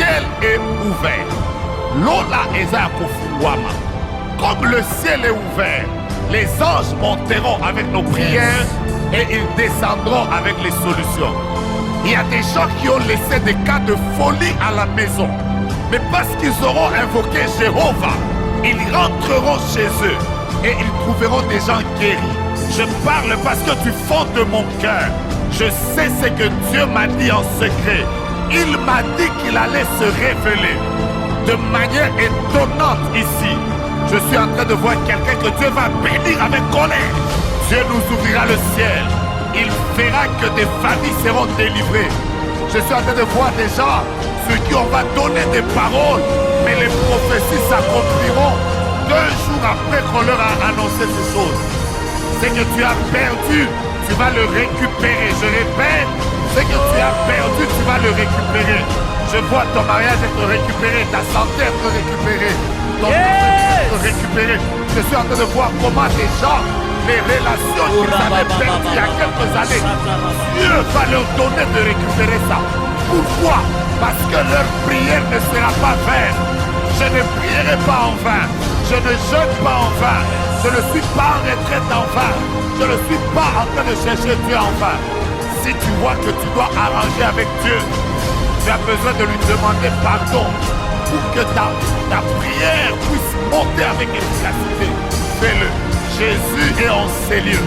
ciel est ouvert. Lola eza kofungwama. Comme le ciel est ouvert, les anges monteront avec nos prières et ils descendront avec les solutions. Il y a des gens qui ont laissé des cas de folie à la maison. Mais parce qu'ils auront invoqué Jéhovah, ils rentreront chez eux et ils trouveront des gens guéris. Je parle parce que tu fonds de mon cœur. Je sais ce que Dieu m'a dit en secret. Il m'a dit qu'il allait se révéler de manière étonnante ici. Je suis en train de voir quelqu'un que Dieu va bénir avec colère. Dieu nous ouvrira le ciel. Il fera que des familles seront délivrées. Je suis en train de voir des gens sur qui on va donner des paroles, mais les prophéties s'accompliront 2 jours après qu'on leur a annoncé ces choses. Ce que tu as perdu, tu vas le récupérer. Je répète, ce que tu as perdu, tu vas le récupérer. Je vois ton mariage être récupéré, ta santé être récupérée, ton être récupéré. Je suis en train de voir comment des gens, les relations qu'ils avaient perdues il y a quelques années, Dieu va leur donner de récupérer ça. Pourquoi? Parce que leur prière ne sera pas vaine. Je ne prierai pas en vain. Je ne jeûne pas en vain. Je ne suis pas en retraite en vain. Je ne suis pas en train de chercher Dieu en vain. Si tu vois que tu dois arranger avec Dieu, tu as besoin de lui demander pardon pour que ta prière puisse monter avec efficacité. Fais-le. Jésus est en ces lieux.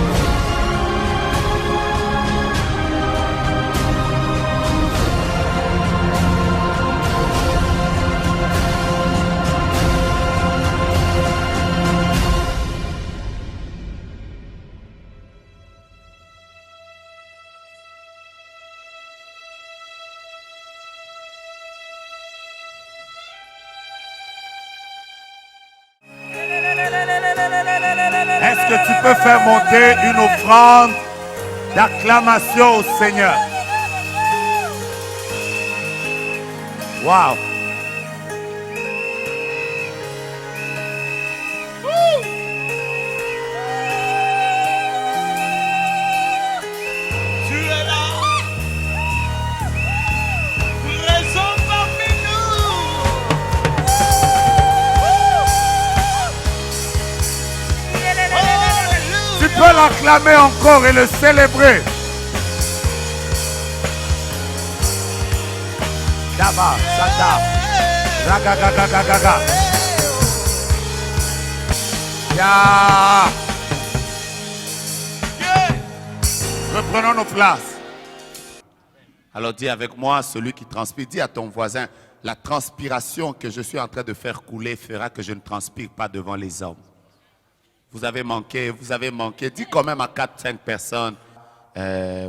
Est-ce que tu peux faire monter une offrande d'acclamation au Seigneur? Wow! Tu es là, présent parmi nous. Tu peux l'acclamer encore et le célébrer. Daba, Sata, Ragagagagaga. Ya. Reprenons nos places. Alors dis avec moi, celui qui transpire, dis à ton voisin, la transpiration que je suis en train de faire couler fera que je ne transpire pas devant les hommes. Vous avez manqué, vous avez manqué. Dis quand même à 4-5 personnes.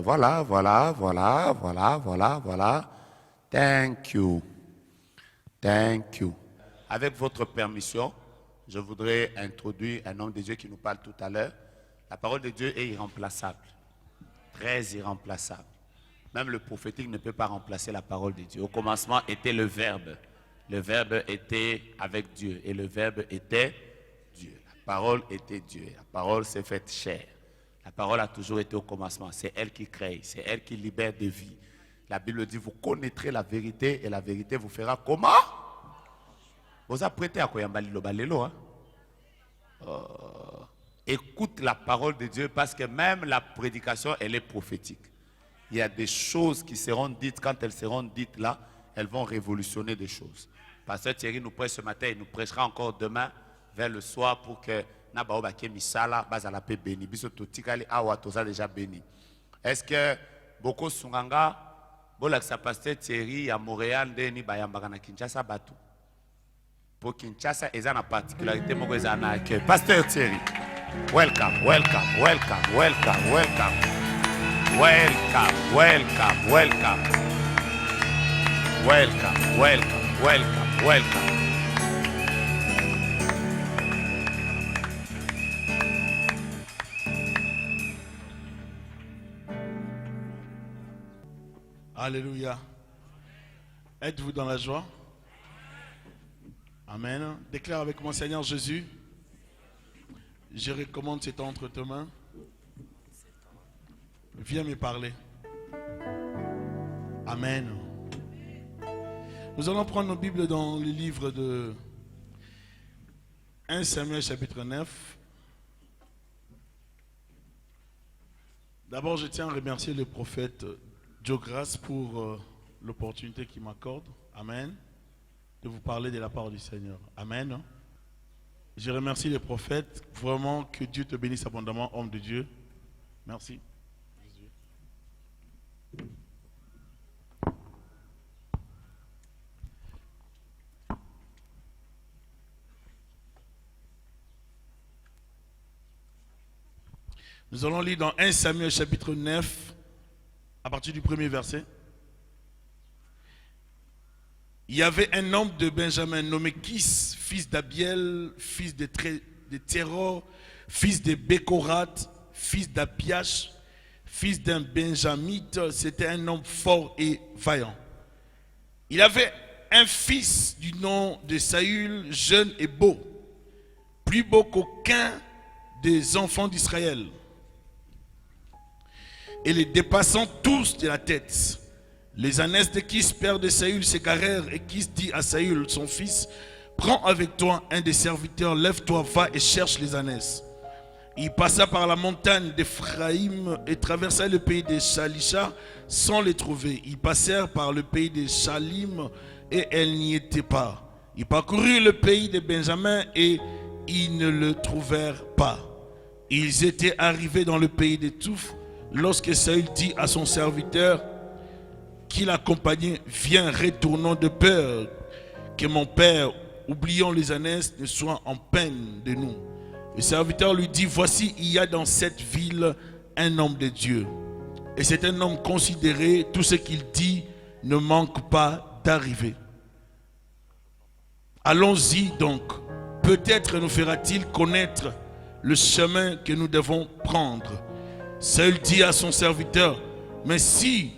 Voilà. Thank you. Thank you. Avec votre permission, je voudrais introduire un homme de Dieu qui nous parle tout à l'heure. La parole de Dieu est irremplaçable. Très irremplaçable. Même le prophétique ne peut pas remplacer la parole de Dieu. Au commencement était le Verbe. Le Verbe était avec Dieu. Et le Verbe était Dieu. La parole était Dieu. La parole s'est faite chair. La parole a toujours été au commencement. C'est elle qui crée. C'est elle qui libère des vies. La Bible dit, vous connaîtrez la vérité et la vérité vous fera comment? Vous apprêtez à quoi yambali balelo, hein? Écoute la parole de Dieu parce que même la prédication, elle est prophétique. Il y a des choses qui seront dites, quand elles seront dites là, elles vont révolutionner des choses. Pasteur Thierry nous prêche ce matin, il nous prêchera encore demain vers le soir pour que Nabao Baké Misala, Bazala Pe béni. Biso Totikali Awa Toza déjà béni. Est-ce que Boko Sunganga, Bolaksa Pasteur Thierry à Montréal, Ndeni Bayambaka na Kinshasa Batu? Pour Kinshasa, ils ont une particularité, Pasteur Thierry, welcome, welcome, welcome, welcome, welcome. Welcome, welcome, welcome. Welcome, welcome, welcome, welcome. Alléluia. Êtes-vous dans la joie? Amen. Déclare avec moi, Seigneur Jésus, je recommande cet entre tes mains. Viens me parler. Amen. Nous allons prendre nos Bibles dans le livre de 1 Samuel chapitre 9. D'abord, je tiens à remercier le prophète Joe Grace pour l'opportunité qu'il m'accorde. Amen. De vous parler de la part du Seigneur. Amen. Je remercie les prophètes. Vraiment, que Dieu te bénisse abondamment, homme de Dieu. Merci. Nous allons lire dans 1 Samuel chapitre 9, à partir du premier verset. Il y avait un homme de Benjamin nommé Kis, fils d'Abiel, fils de Théro, fils de Bécorat, fils d'Abiach, fils d'un Benjamite. C'était un homme fort et vaillant. Il avait un fils du nom de Saül, jeune et beau, plus beau qu'aucun des enfants d'Israël, et les dépassant tous de la tête. Les ânesses de Kis, père de Saül, s'égarèrent, et Kis dit à Saül, son fils, prends avec toi un des serviteurs, lève-toi, va et cherche les ânesses. Il passa par la montagne d'Éphraïm et traversa le pays de Shalisha sans les trouver. Ils passèrent par le pays de Shalim et elles n'y étaient pas. Ils parcoururent le pays de Benjamin et ils ne le trouvèrent pas. Ils étaient arrivés dans le pays de Touf lorsque Saül dit à son serviteur qui l'accompagnait, viens, retournons de peur que mon père, oubliant les ânesses, ne soit en peine de nous. Le serviteur lui dit, voici, il y a dans cette ville un homme de Dieu. Et c'est un homme considéré, tout ce qu'il dit ne manque pas d'arriver. Allons-y donc, peut-être nous fera-t-il connaître le chemin que nous devons prendre. Saül dit à son serviteur, mais si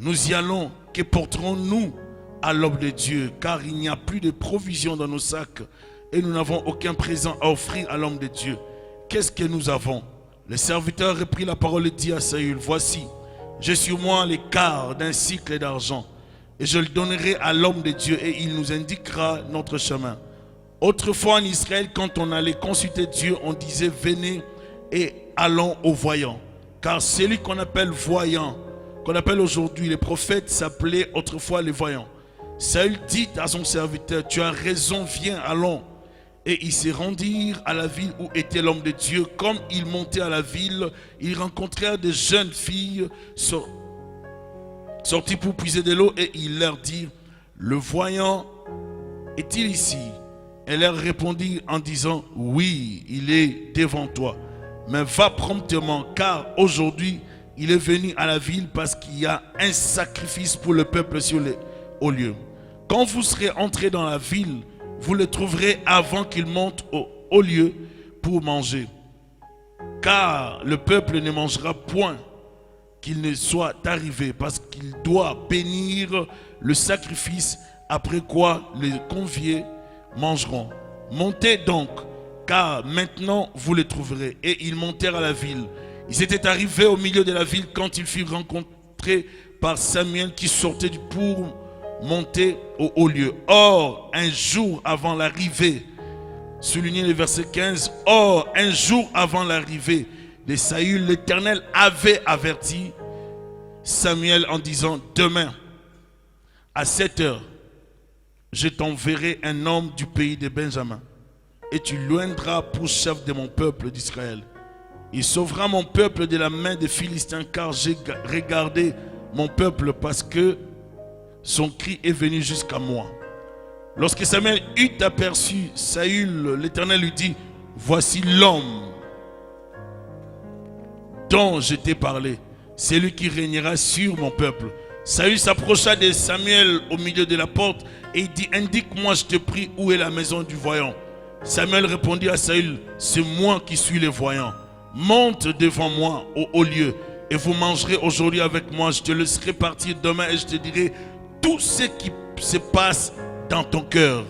nous y allons, que porterons-nous à l'homme de Dieu? Car il n'y a plus de provisions dans nos sacs et nous n'avons aucun présent à offrir à l'homme de Dieu. Qu'est-ce que nous avons? Le serviteur reprit la parole et dit à Saül, voici, j'ai sur moi les quarts d'un cycle d'argent et je le donnerai à l'homme de Dieu et il nous indiquera notre chemin. Autrefois en Israël, quand on allait consulter Dieu, on disait, venez et allons au voyant. Car celui qu'on appelle voyant, qu'on appelle aujourd'hui les prophètes, s'appelait autrefois les voyants. Saül dit à son serviteur, tu as raison, viens, allons. Et ils se rendirent à la ville où était l'homme de Dieu. Comme ils montaient à la ville, ils rencontrèrent des jeunes filles sorties pour puiser de l'eau et ils leur dirent, le voyant est-il ici? Elle leur répondit en disant, oui, il est devant toi. Mais va promptement, car aujourd'hui, il est venu à la ville parce qu'il y a un sacrifice pour le peuple sur au lieu. Quand vous serez entrés dans la ville, vous le trouverez avant qu'il monte au lieu pour manger. Car le peuple ne mangera point qu'il ne soit arrivé, parce qu'il doit bénir le sacrifice, après quoi les conviés mangeront. Montez donc, car maintenant vous le trouverez. Et ils montèrent à la ville. Ils étaient arrivés au milieu de la ville quand ils furent rencontrés par Samuel qui sortait pour monter au haut lieu. Or, un jour avant l'arrivée, soulignez le verset 15, or, un jour avant l'arrivée de Saül, l'Éternel avait averti Samuel en disant, demain, à 7 heures, je t'enverrai un homme du pays de Benjamin, et tu l'oindras pour chef de mon peuple d'Israël. Il sauvera mon peuple de la main des Philistins, car j'ai regardé mon peuple parce que son cri est venu jusqu'à moi. Lorsque Samuel eut aperçu Saül, l'Éternel lui dit, voici l'homme dont je t'ai parlé, c'est lui qui régnera sur mon peuple. Saül s'approcha de Samuel au milieu de la porte et il dit, indique-moi, je te prie, où est la maison du voyant? Samuel répondit à Saül, c'est moi qui suis le voyant. Monte devant moi au haut lieu et vous mangerez aujourd'hui avec moi. Je te laisserai partir demain et je te dirai tout ce qui se passe dans ton cœur.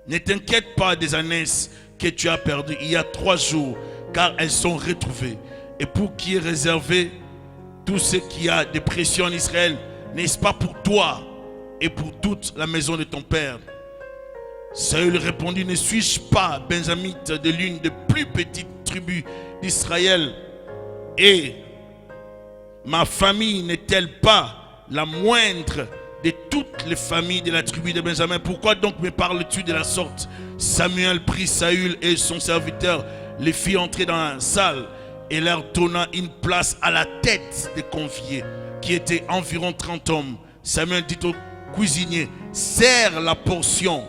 Ne t'inquiète pas des ânesses que tu as perdues il y a 3 jours, car elles sont retrouvées. Et pour qui est réservé tout ce qui a de précieux en Israël, n'est-ce pas pour toi et pour toute la maison de ton père. Saül répondit, ne suis-je pas benjamite de l'une des plus petites tribus d'Israël, et ma famille n'est-elle pas la moindre de toutes les familles de la tribu de Benjamin? Pourquoi donc me parles-tu de la sorte? Samuel prit Saül et son serviteur, les fit entrer dans la salle et leur donna une place à la tête des conviés, qui étaient environ 30 hommes. Samuel dit au cuisinier, sers la portion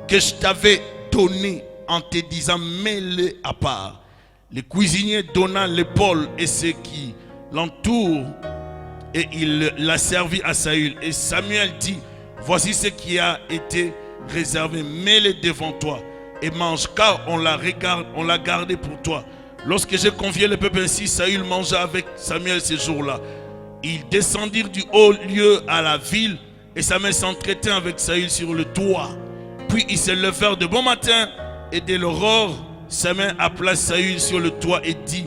que je t'avais donnée en te disant, mets-le à part. Le cuisinier donna l'épaule et ceux qui l'entourent, et il l'a servi à Saül. Et Samuel dit, voici ce qui a été réservé, mets-le devant toi et mange, car on l'a gardé pour toi. Lorsque j'ai convié le peuple ainsi, Saül mangea avec Samuel ces jours-là. Ils descendirent du haut lieu à la ville, et Samuel s'entretint avec Saül sur le toit. Puis ils se levèrent de bon matin, et dès l'aurore, Samuel appela Saül sur le toit et dit,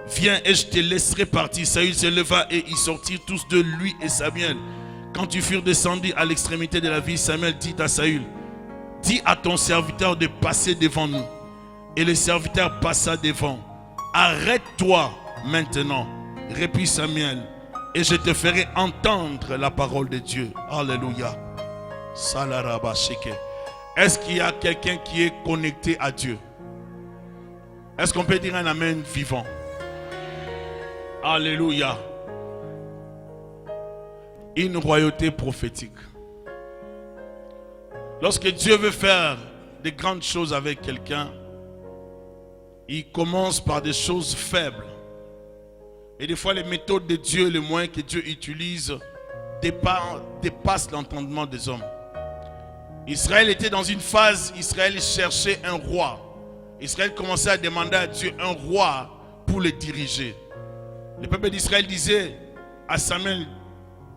viens et je te laisserai partir. Saül se leva et ils sortirent tous de lui et Samuel. Quand ils furent descendus à l'extrémité de la ville, Samuel dit à Saül, dis à ton serviteur de passer devant nous. Et le serviteur passa devant. Arrête-toi maintenant, répondit Samuel, et je te ferai entendre la parole de Dieu. Alléluia. Est-ce qu'il y a quelqu'un qui est connecté à Dieu? Est-ce qu'on peut dire un amen vivant? Alléluia. Une royauté prophétique. Lorsque Dieu veut faire de grandes choses avec quelqu'un, il commence par des choses faibles. Et des fois, les méthodes de Dieu, les moyens que Dieu utilise, dépassent l'entendement des hommes. Israël était dans une phase, Israël cherchait un roi. Israël commençait à demander à Dieu un roi pour le diriger. Le peuple d'Israël disait à Samuel,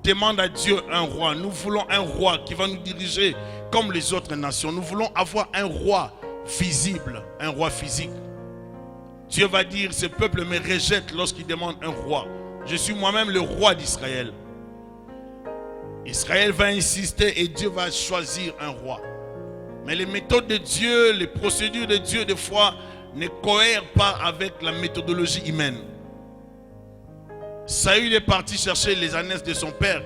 demande à Dieu un roi. Nous voulons un roi qui va nous diriger comme les autres nations. Nous voulons avoir un roi visible, un roi physique. Dieu va dire, ce peuple me rejette lorsqu'il demande un roi. Je suis moi-même le roi d'Israël. Israël va insister et Dieu va choisir un roi. Mais les méthodes de Dieu, les procédures de Dieu, des fois, ne cohèrent pas avec la méthodologie humaine. Saül est parti chercher les ânesses de son père.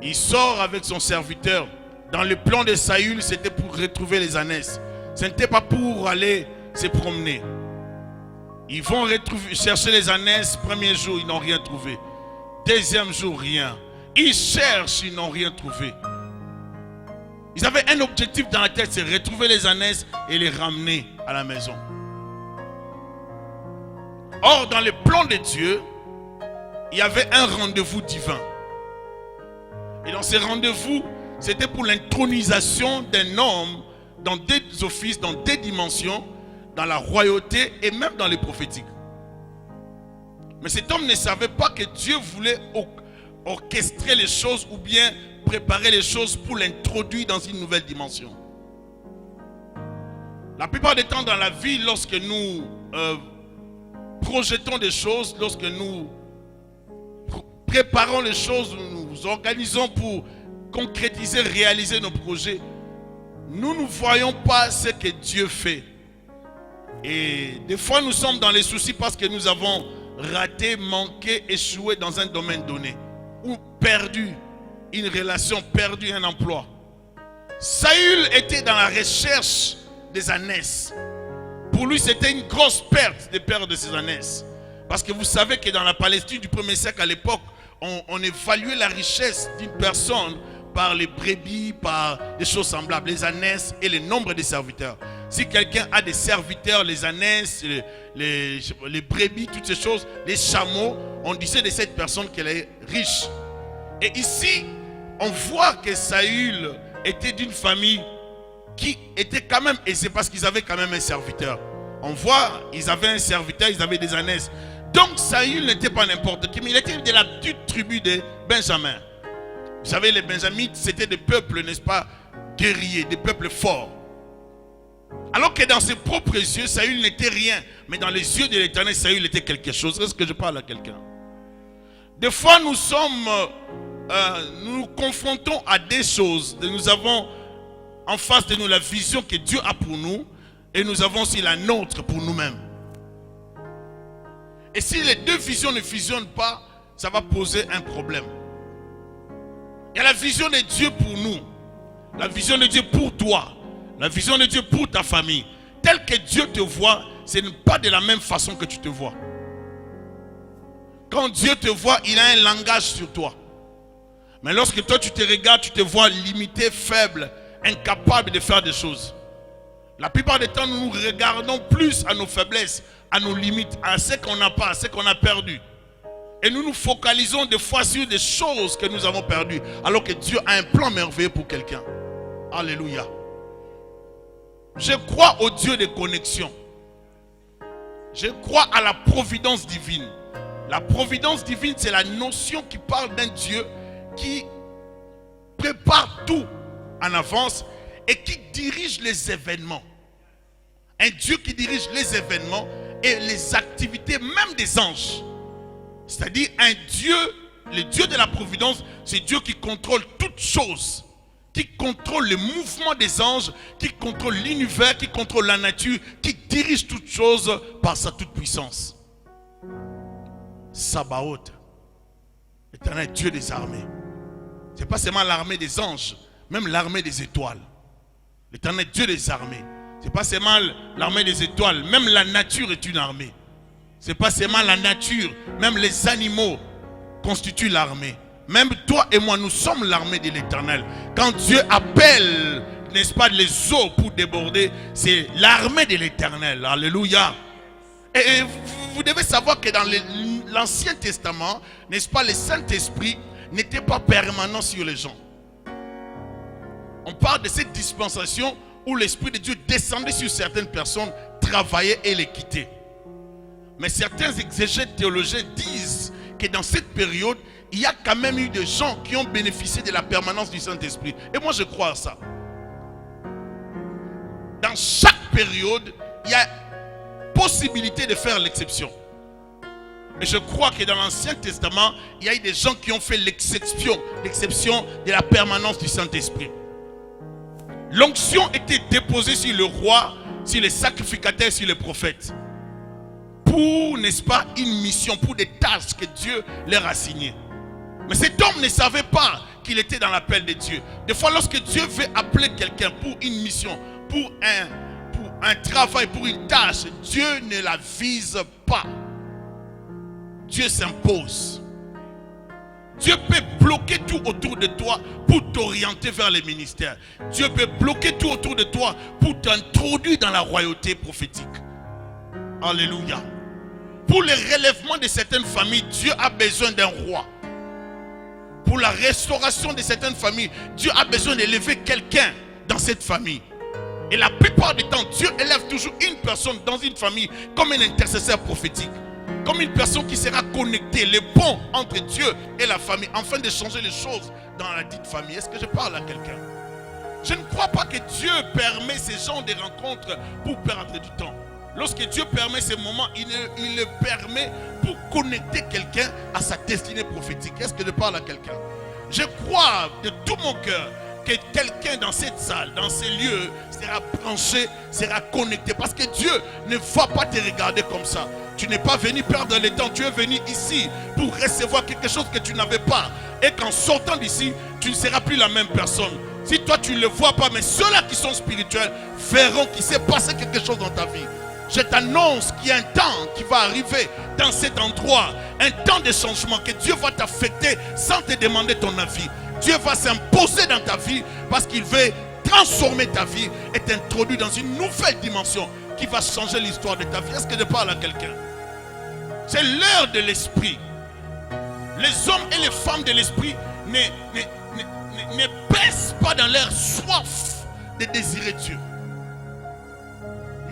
Il sort avec son serviteur. Dans le plan de Saül, c'était pour retrouver les ânesses. Ce n'était pas pour aller se promener. Ils vont chercher les ânesses. Premier jour, ils n'ont rien trouvé. Deuxième jour, rien. Ils cherchent, ils n'ont rien trouvé. Ils avaient un objectif dans la tête, c'est retrouver les ânesses et les ramener à la maison. Or, dans le plan de Dieu, il y avait un rendez-vous divin. Et dans ce rendez-vous, c'était pour l'intronisation d'un homme dans des offices, dans des dimensions, dans la royauté et même dans les prophétiques. Mais cet homme ne savait pas que Dieu voulait orchestrer les choses ou bien préparer les choses pour l'introduire dans une nouvelle dimension. La plupart des temps dans la vie, lorsque nous projetons des choses, lorsque nous préparons les choses, nous nous organisons pour concrétiser, réaliser nos projets, nous ne voyons pas ce que Dieu fait. Et des fois nous sommes dans les soucis parce que nous avons raté, manqué, échoué dans un domaine donné, ou perdu une relation, perdu un emploi. Saül était dans la recherche des ânesses. Pour lui, c'était une grosse perte de perdre ses ânesses. Parce que vous savez que dans la Palestine du 1er siècle, à l'époque, on évaluait la richesse d'une personne par les brebis, par des choses semblables, les ânesses et le nombre de serviteurs. Si quelqu'un a des serviteurs, les ânesses, les brebis, toutes ces choses, les chameaux, on disait de cette personne qu'elle est riche. Et ici, on voit que Saül était d'une famille qui était quand même aisée parce qu'ils avaient quand même un serviteur. On voit, ils avaient un serviteur, ils avaient des ânesses. Donc Saül n'était pas n'importe qui, mais il était de la petite tribu de Benjamin. Vous savez, les Benjamites, c'était des peuples, n'est-ce pas, guerriers, des peuples forts. Alors que dans ses propres yeux, Saül n'était rien. Mais dans les yeux de l'Éternel, Saül était quelque chose. Est-ce que je parle à quelqu'un? Des fois, nous sommes nous nous confrontons à des choses, nous avons en face de nous la vision que Dieu a pour nous et nous avons aussi la nôtre pour nous-mêmes. Et si les deux visions ne fusionnent pas, ça va poser un problème. Il y a la vision de Dieu pour nous, la vision de Dieu pour toi, la vision de Dieu pour ta famille. Tel que Dieu te voit, ce n'est pas de la même façon que tu te vois. Quand Dieu te voit, il a un langage sur toi. Mais lorsque toi tu te regardes, tu te vois limité, faible, incapable de faire des choses. La plupart du temps, nous nous regardons plus à nos faiblesses, à nos limites, à ce qu'on n'a pas, à ce qu'on a perdu. Et nous nous focalisons des fois sur des choses que nous avons perdues, alors que Dieu a un plan merveilleux pour quelqu'un. Alléluia. Je crois au Dieu de connexion. Je crois à la providence divine. La providence divine, c'est la notion qui parle d'un Dieu qui prépare tout en avance et qui dirige les événements. Un Dieu qui dirige les événements et les activités même des anges. C'est-à-dire un Dieu, le Dieu de la providence, c'est Dieu qui contrôle toutes choses, qui contrôle le mouvement des anges, qui contrôle l'univers, qui contrôle la nature, qui dirige toutes choses par sa toute puissance. Sabaoth, l'éternel Dieu des armées. Ce n'est pas seulement l'armée des anges, même l'armée des étoiles. L'éternel Dieu des armées. Ce n'est pas seulement l'armée des étoiles, même la nature est une armée. Ce n'est pas seulement la nature, même les animaux constituent l'armée. Même toi et moi, nous sommes l'armée de l'Éternel. Quand Dieu appelle, n'est-ce pas, les eaux pour déborder, c'est l'armée de l'Éternel. Alléluia. Et vous devez savoir que dans l'Ancien Testament, n'est-ce pas, le Saint-Esprit n'était pas permanent sur les gens. On parle de cette dispensation où l'Esprit de Dieu descendait sur certaines personnes, travaillait et les quittait. Mais certains exégètes théologiens disent que dans cette période, il y a quand même eu des gens qui ont bénéficié de la permanence du Saint-Esprit. Et moi, je crois à ça. Dans chaque période, il y a possibilité de faire l'exception. Mais je crois que dans l'Ancien Testament, il y a eu des gens qui ont fait l'exception de la permanence du Saint-Esprit. L'onction était déposée sur le roi, sur les sacrificateurs, sur les prophètes. Pour, n'est-ce pas, une mission, pour des tâches que Dieu leur a signées. Mais cet homme ne savait pas qu'il était dans l'appel de Dieu. Des fois, lorsque Dieu veut appeler quelqu'un pour une mission, pour un travail, pour une tâche, Dieu ne la vise pas. Dieu s'impose. Dieu peut bloquer tout autour de toi pour t'orienter vers les ministères. Dieu peut bloquer tout autour de toi pour t'introduire dans la royauté prophétique. Alléluia. Pour le relèvement de certaines familles, Dieu a besoin d'un roi. Pour la restauration de certaines familles, Dieu a besoin d'élever quelqu'un dans cette famille. Et la plupart du temps, Dieu élève toujours une personne dans une famille comme un intercesseur prophétique. Comme une personne qui sera connectée, le pont entre Dieu et la famille, afin de changer les choses dans la dite famille. Est-ce que je parle à quelqu'un? Je ne crois pas que Dieu permet ces genres de rencontres pour perdre du temps. Lorsque Dieu permet ces moments, il le permet pour connecter quelqu'un à sa destinée prophétique. Est-ce que je parle à quelqu'un? Je crois de tout mon cœur que quelqu'un dans cette salle, dans ces lieux, sera branché, sera connecté. Parce que Dieu ne va pas te regarder comme ça. Tu n'es pas venu perdre le temps. Tu es venu ici pour recevoir quelque chose que tu n'avais pas. Et qu'en sortant d'ici, tu ne seras plus la même personne. Si toi tu ne le vois pas, mais ceux-là qui sont spirituels verront qu'il s'est passé quelque chose dans ta vie. Je t'annonce qu'il y a un temps qui va arriver dans cet endroit. Un temps de changement que Dieu va t'affecter sans te demander ton avis. Dieu va s'imposer dans ta vie parce qu'il veut transformer ta vie et t'introduire dans une nouvelle dimension qui va changer l'histoire de ta vie. Est-ce que je parle à quelqu'un? C'est l'heure de l'esprit. Les hommes et les femmes de l'esprit ne baissent pas dans leur soif de désirer Dieu.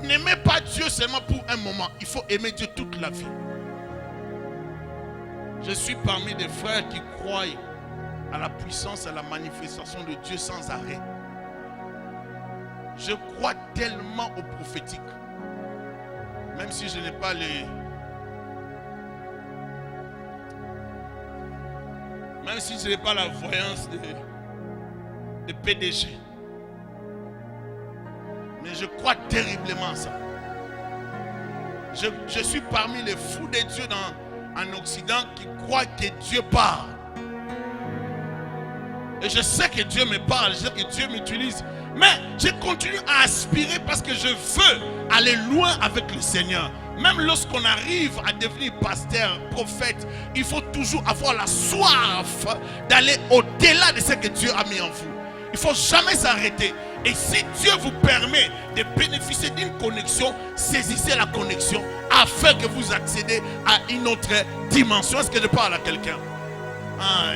N'aimez pas Dieu seulement pour un moment. Il faut aimer Dieu toute la vie. Je suis parmi des frères qui croient à la puissance, à la manifestation de Dieu sans arrêt. Je crois tellement au prophétique. Même si je n'ai pas Même si ce n'est pas la voyance de PDG. Mais je crois terriblement à ça. Je suis parmi les fous de Dieu en Occident qui croient que Dieu parle. Et je sais que Dieu me parle, je sais que Dieu m'utilise. Mais je continue à aspirer parce que je veux aller loin avec le Seigneur. Même lorsqu'on arrive à devenir pasteur, prophète, il faut toujours avoir la soif d'aller au-delà de ce que Dieu a mis en vous. Il ne faut jamais s'arrêter. Et si Dieu vous permet de bénéficier d'une connexion, saisissez la connexion afin que vous accédez à une autre dimension. Est-ce que je parle à quelqu'un?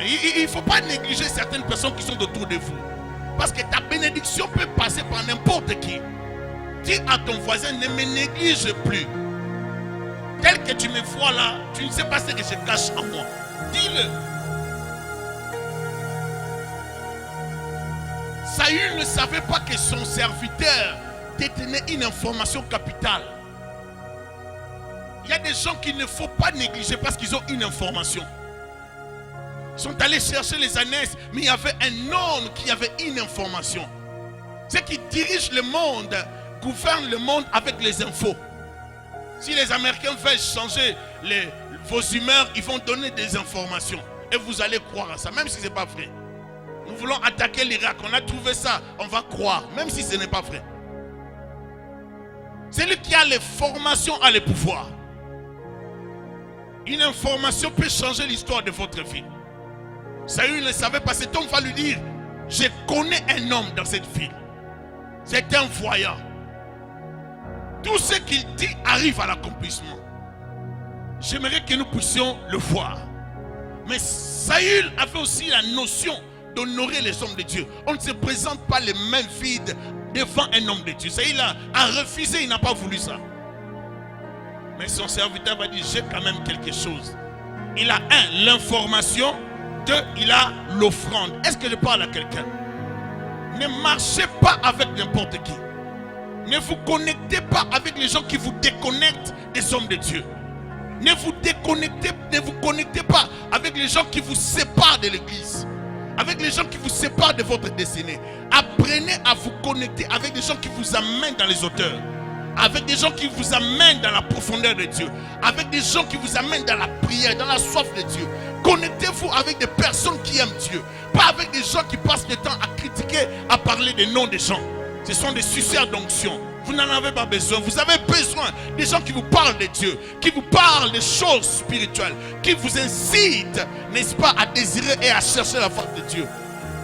Il ne faut pas négliger certaines personnes qui sont autour de vous. Parce que ta bénédiction peut passer par n'importe qui. Dis à ton voisin, ne me néglige plus. Tel que tu me vois là, tu ne sais pas ce que je cache en moi. Dis-le. Saül ne savait pas que son serviteur détenait une information capitale. Il y a des gens qu'il ne faut pas négliger parce qu'ils ont une information. Ils sont allés chercher les annexes, mais il y avait un homme qui avait une information. Ceux qui dirigent le monde, gouvernent le monde avec les infos. Si les Américains veulent changer vos humeurs, ils vont donner des informations. Et vous allez croire à ça, même si ce n'est pas vrai. Nous voulons attaquer l'Irak, on a trouvé ça, on va croire, même si ce n'est pas vrai. Celui qui a les formations a le pouvoir. Une information peut changer l'histoire de votre vie. Saül ne savait pas, cet homme va lui dire, je connais un homme dans cette ville. C'est un voyant. Tout ce qu'il dit arrive à l'accomplissement. J'aimerais que nous puissions le voir. Mais Saül avait aussi la notion d'honorer les hommes de Dieu. On ne se présente pas les mains vides devant un homme de Dieu. Saül a refusé, il n'a pas voulu ça. Mais son serviteur va dire, j'ai quand même quelque chose. Il a l'information, il a l'offrande. Est-ce que je parle à quelqu'un? Ne marchez pas avec n'importe qui. Ne vous connectez pas avec les gens qui vous déconnectent des hommes de Dieu. Ne vous connectez pas avec les gens qui vous séparent de l'église. Avec les gens qui vous séparent de votre destinée. Apprenez à vous connecter avec des gens qui vous amènent dans les hauteurs. Avec des gens qui vous amènent dans la profondeur de Dieu. Avec des gens qui vous amènent dans la prière, dans la soif de Dieu. Connectez-vous avec des personnes qui aiment Dieu. Pas avec des gens qui passent le temps à critiquer, à parler des noms des gens. Ce sont des suceurs d'onction. Vous n'en avez pas besoin. Vous avez besoin des gens qui vous parlent de Dieu, qui vous parlent des choses spirituelles, qui vous incitent, n'est-ce pas, à désirer et à chercher la face de Dieu.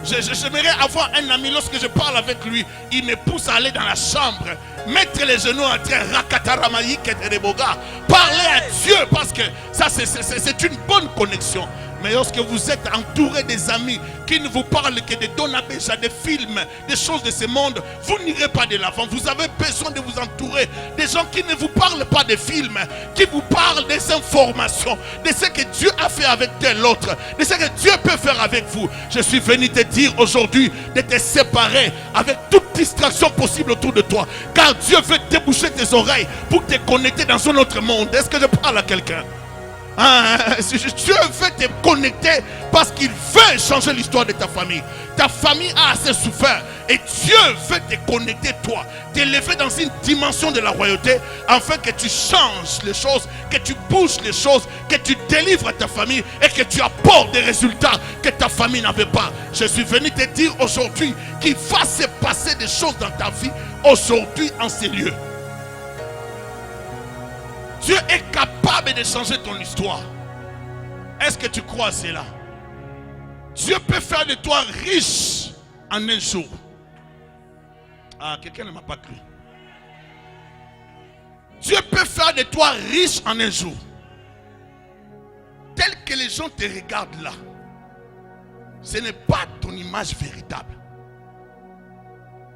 J'aimerais avoir un ami, lorsque je parle avec lui, il me pousse à aller dans la chambre, mettre les genoux en terre, parler à Dieu, parce que ça c'est une bonne connexion. Mais lorsque vous êtes entouré des amis qui ne vous parlent que de Donabéja, des films, des choses de ce monde, vous n'irez pas de l'avant. Vous avez besoin de vous entourer des gens qui ne vous parlent pas des films, qui vous parlent des informations, de ce que Dieu a fait avec tel autre, de ce que Dieu peut faire avec vous. Je suis venu te dire aujourd'hui de te séparer avec toute distraction possible autour de toi. Car Dieu veut déboucher tes oreilles pour te connecter dans un autre monde. Est-ce que je parle à quelqu'un? Dieu veut te connecter parce qu'il veut changer l'histoire de ta famille. Ta famille a assez souffert et Dieu veut te connecter toi, t'élever dans une dimension de la royauté afin que tu changes les choses, que tu bouges les choses, que tu délivres ta famille et que tu apportes des résultats que ta famille n'avait pas. Je suis venu te dire aujourd'hui qu'il va se passer des choses dans ta vie aujourd'hui en ces lieux. Dieu est capable de changer ton histoire. Est-ce que tu crois à cela? Dieu peut faire de toi riche en un jour. Ah, quelqu'un ne m'a pas cru. Dieu peut faire de toi riche en un jour. Tel que les gens te regardent là, ce n'est pas ton image véritable.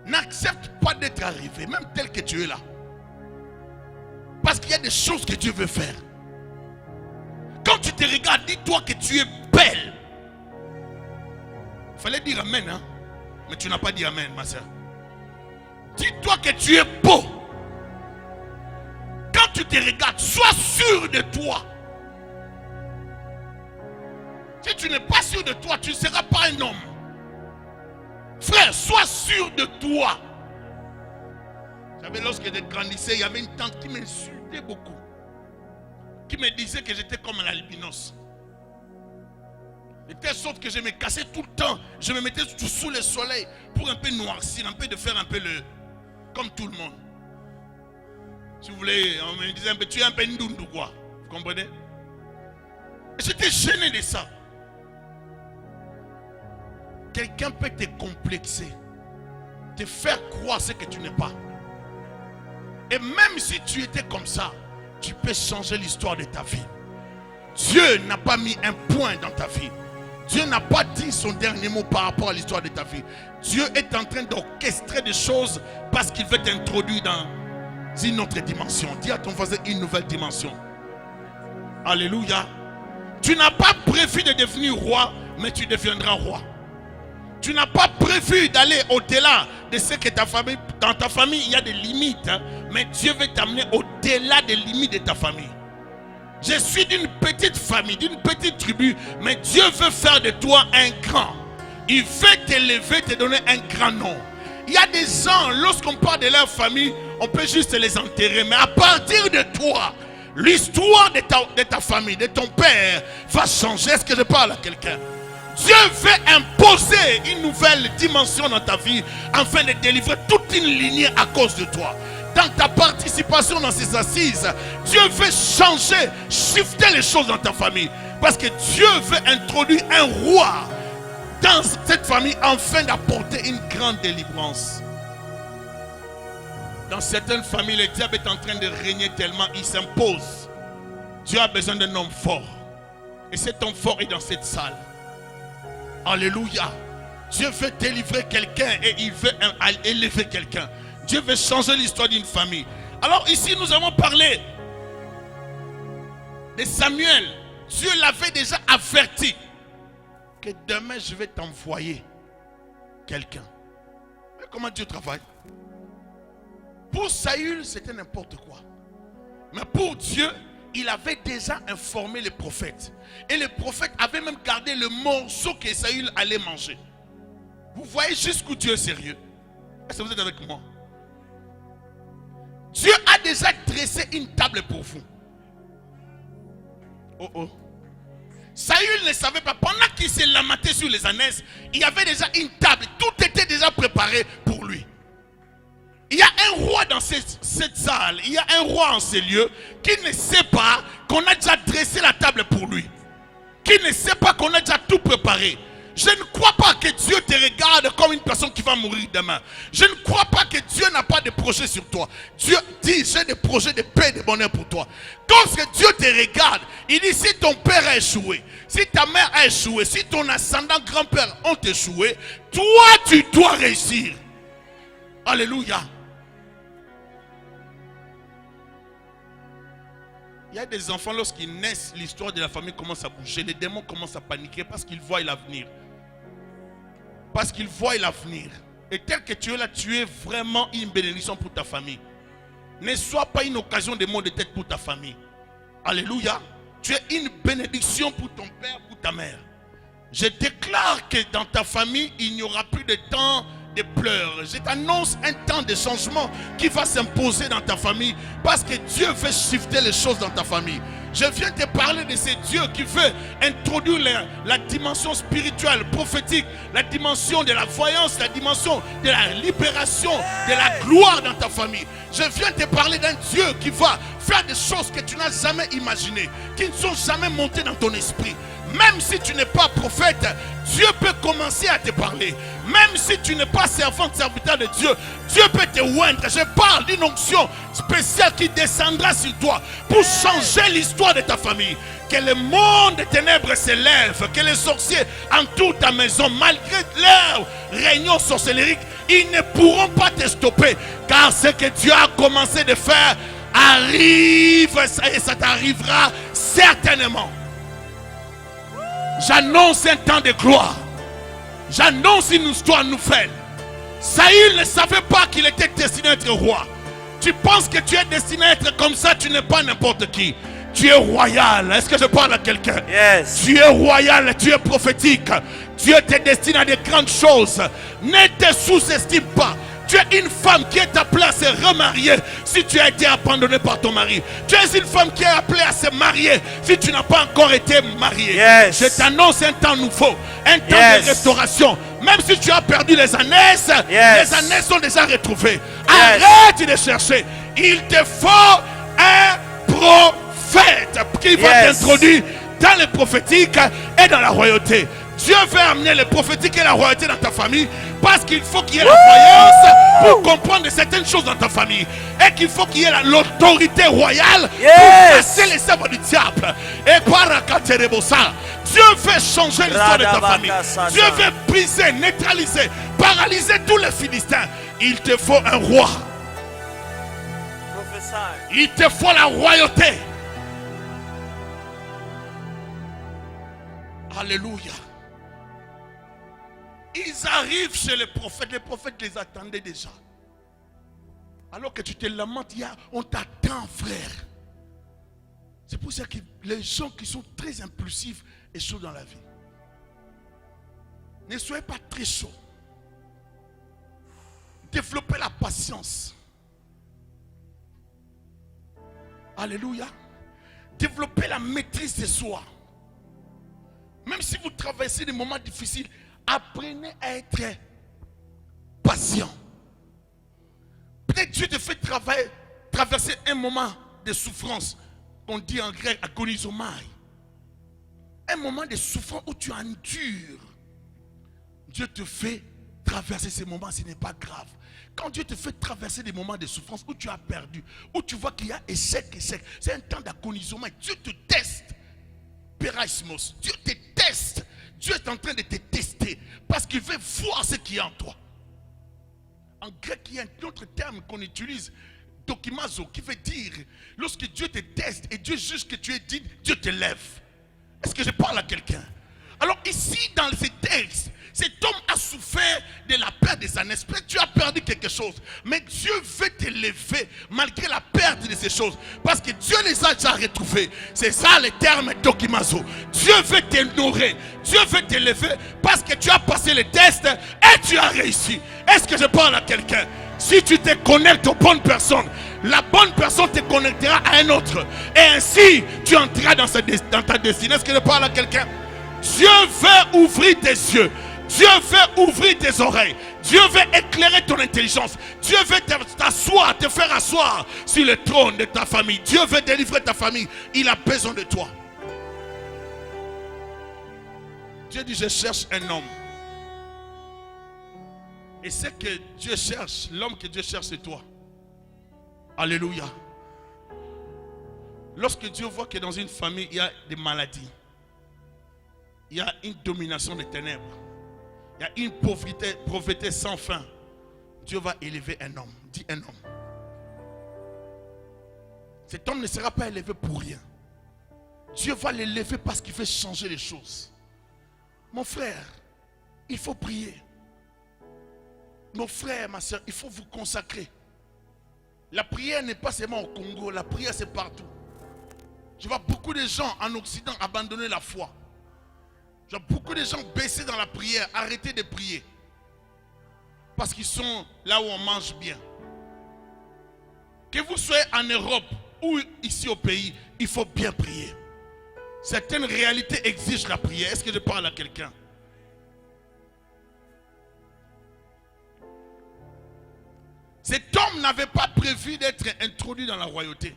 N'accepte pas d'être arrivé, même tel que tu es là. Parce qu'il y a des choses que Dieu veut faire. Quand tu te regardes, dis-toi que tu es belle. Il fallait dire amen, hein? Mais tu n'as pas dit amen, ma soeur. Dis-toi que tu es beau. Quand tu te regardes, sois sûr de toi. Si tu n'es pas sûr de toi, tu ne seras pas un homme. Frère, sois sûr de toi. Vous savez, lorsque je grandissais, il y avait une tante qui m'insultait beaucoup. Qui me disait que j'étais comme un albinos. De telle sorte que je me cassais tout le temps. Je me mettais sous le soleil pour un peu noircir, un peu de faire un peu le... comme tout le monde. Si vous voulez, on me disait un peu, tu es un peu ndundu quoi. Vous comprenez? J'étais gêné de ça. Quelqu'un peut te complexer, te faire croire ce que tu n'es pas. Et même si tu étais comme ça, tu peux changer l'histoire de ta vie. Dieu n'a pas mis un point dans ta vie. Dieu n'a pas dit son dernier mot par rapport à l'histoire de ta vie. Dieu est en train d'orchestrer des choses parce qu'il veut t'introduire dans une autre dimension. Dis à ton voisin une nouvelle dimension. Alléluia. Tu n'as pas prévu de devenir roi, mais tu deviendras roi. Tu n'as pas prévu d'aller au-delà de ce que ta famille... Dans ta famille, il y a des limites. Mais Dieu veut t'amener au-delà des limites de ta famille. Je suis d'une petite famille, d'une petite tribu. Mais Dieu veut faire de toi un grand. Il veut t'élever, te donner un grand nom. Il y a des gens, lorsqu'on parle de leur famille, on peut juste les enterrer. Mais à partir de toi, l'histoire de ta famille, de ton père, va changer. Est-ce que je parle à quelqu'un? Dieu veut imposer une nouvelle dimension dans ta vie afin de délivrer toute une lignée à cause de toi. Dans ta participation dans ces assises, Dieu veut changer, shifter les choses dans ta famille. Parce que Dieu veut introduire un roi dans cette famille afin d'apporter une grande délivrance. Dans certaines familles, le diable est en train de régner tellement, il s'impose. Dieu a besoin d'un homme fort. Et cet homme fort est dans cette salle. Alléluia. Dieu veut délivrer quelqu'un et il veut élever quelqu'un. Dieu veut changer l'histoire d'une famille. Alors ici nous avons parlé de Samuel. Dieu l'avait déjà averti que demain je vais t'envoyer quelqu'un. Mais comment Dieu travaille? Pour Saül c'était n'importe quoi. Mais pour Dieu, il avait déjà informé les prophètes. Et les prophètes avaient même gardé le morceau que Saül allait manger. Vous voyez jusqu'où Dieu est sérieux? Est-ce que vous êtes avec moi? Dieu a déjà dressé une table pour vous. Oh oh. Saül ne savait pas. Pendant qu'il s'est lamenté sur les ânesse, il y avait déjà une table. Tout était déjà préparé pour lui. Il y a un roi dans cette salle, il y a un roi en ces lieux qui ne sait pas qu'on a déjà dressé la table pour lui. Qui ne sait pas qu'on a déjà tout préparé. Je ne crois pas que Dieu te regarde comme une personne qui va mourir demain. Je ne crois pas que Dieu n'a pas de projet sur toi. Dieu dit, j'ai des projets de paix et de bonheur pour toi. Lorsque Dieu te regarde, il dit, si ton père a échoué, si ta mère a échoué, si ton ascendant grand-père ont échoué, toi tu dois réussir. Alléluia. Il y a des enfants, lorsqu'ils naissent, l'histoire de la famille commence à bouger. Les démons commencent à paniquer parce qu'ils voient l'avenir. Parce qu'ils voient l'avenir. Et tel que tu es là, tu es vraiment une bénédiction pour ta famille. Ne sois pas une occasion de maux de tête pour ta famille. Alléluia. Tu es une bénédiction pour ton père, pour ta mère. Je déclare que dans ta famille, il n'y aura plus de temps de pleurs. Je t'annonce un temps de changement qui va s'imposer dans ta famille parce que Dieu veut shifter les choses dans ta famille. Je viens te parler de ce Dieu qui veut introduire la dimension spirituelle, prophétique, la dimension de la voyance, la dimension de la libération, de la gloire dans ta famille. Je viens te parler d'un Dieu qui va faire des choses que tu n'as jamais imaginées, qui ne sont jamais montées dans ton esprit. Même si tu n'es pas prophète, Dieu peut commencer à te parler. Même si tu n'es pas servant, serviteur de Dieu, Dieu peut te oindre. Je parle d'une onction spéciale qui descendra sur toi pour changer l'histoire de ta famille. Que le monde des ténèbres s'élève, que les sorciers entourent ta maison. Malgré leur réunion sorcellerie, ils ne pourront pas te stopper. Car ce que Dieu a commencé de faire arrive et ça t'arrivera certainement. J'annonce un temps de gloire. J'annonce une histoire nouvelle. Saül ne savait pas qu'il était destiné à être roi. Tu penses que tu es destiné à être comme ça, tu n'es pas n'importe qui. Tu es royal. Est-ce que je parle à quelqu'un? Yes. Tu es royal, tu es prophétique. Dieu te destine à des grandes choses. Ne te sous-estime pas. Tu es une femme qui est appelée à se remarier si tu as été abandonné par ton mari. Tu es une femme qui est appelée à se marier si tu n'as pas encore été mariée. Yes. Je t'annonce un temps nouveau, un temps Yes. de restauration. Même si tu as perdu les années, Yes. les années sont déjà retrouvées. Yes. Arrête de chercher. Il te faut un prophète qui va Yes. t'introduire dans le prophétique et dans la royauté. Dieu veut amener le prophétique et la royauté dans ta famille parce qu'il faut qu'il y ait la croyance pour comprendre certaines choses dans ta famille et qu'il faut qu'il y ait l'autorité royale Yes. pour casser les œuvres du diable. Et par Akaterebosa, Dieu veut changer l'histoire de ta famille. Radabakasada. Dieu veut briser, neutraliser, paralyser tous les Philistins. Il te faut un roi. Prophesy. Il te faut la royauté. Alléluia. Ils arrivent chez les prophètes les attendaient déjà. Alors que tu te lamentes, on t'attend, frère. C'est pour ça que les gens qui sont très impulsifs échouent dans la vie. Ne soyez pas très chauds. Développez la patience. Alléluia. Développez la maîtrise de soi. Même si vous traversez des moments difficiles, apprenez à être patient. Peut-être Dieu te fait traverser un moment de souffrance, qu'on dit en grec agonisomai. Un moment de souffrance où tu endures. Dieu te fait traverser ces moments, ce n'est pas grave. Quand Dieu te fait traverser des moments de souffrance où tu as perdu, où tu vois qu'il y a échec, c'est un temps d'agonisomai. Dieu te teste. Péraismos, Dieu te teste. Dieu est en train de te tester parce qu'il veut voir ce qu'il y a en toi. En grec, il y a un autre terme qu'on utilise, dokimazo, qui veut dire lorsque Dieu te teste et Dieu juge que tu es digne, Dieu te lève. Est-ce que je parle à quelqu'un? Alors ici, dans ces textes, cet homme a souffert de la perte de sa naissance. Tu as perdu quelque chose. Mais Dieu veut te lever malgré la perte de ces choses. Parce que Dieu les a déjà retrouvées. C'est ça le terme dokimazo. Dieu veut te nourrir. Dieu veut te lever parce que tu as passé le test et tu as réussi. Est-ce que je parle à quelqu'un? Si tu te connectes aux bonnes personnes, la bonne personne te connectera à un autre. Et ainsi, tu entreras dans ta destinée. Est-ce que je parle à quelqu'un? Dieu veut ouvrir tes yeux. Dieu veut ouvrir tes oreilles. Dieu veut éclairer ton intelligence. Dieu veut t'asseoir, te faire asseoir sur le trône de ta famille. Dieu veut délivrer ta famille. Il a besoin de toi. Dieu dit, je cherche un homme. Et c'est que Dieu cherche, l'homme que Dieu cherche, c'est toi. Alléluia. Lorsque Dieu voit que dans une famille, il y a des maladies, il y a une domination des ténèbres, il y a une pauvreté sans fin, Dieu va élever un homme. Dis un homme. Cet homme ne sera pas élevé pour rien. Dieu va l'élever parce qu'il veut changer les choses. Mon frère, il faut prier. Mon frère, ma soeur, il faut vous consacrer. La prière n'est pas seulement au Congo, la prière c'est partout. Je vois beaucoup de gens en Occident abandonner la foi. Je vois beaucoup de gens baisser dans la prière, arrêter de prier. Parce qu'ils sont là où on mange bien. Que vous soyez en Europe ou ici au pays, il faut bien prier. Certaines réalités exigent la prière. Est-ce que je parle à quelqu'un? Cet homme n'avait pas prévu d'être introduit dans la royauté.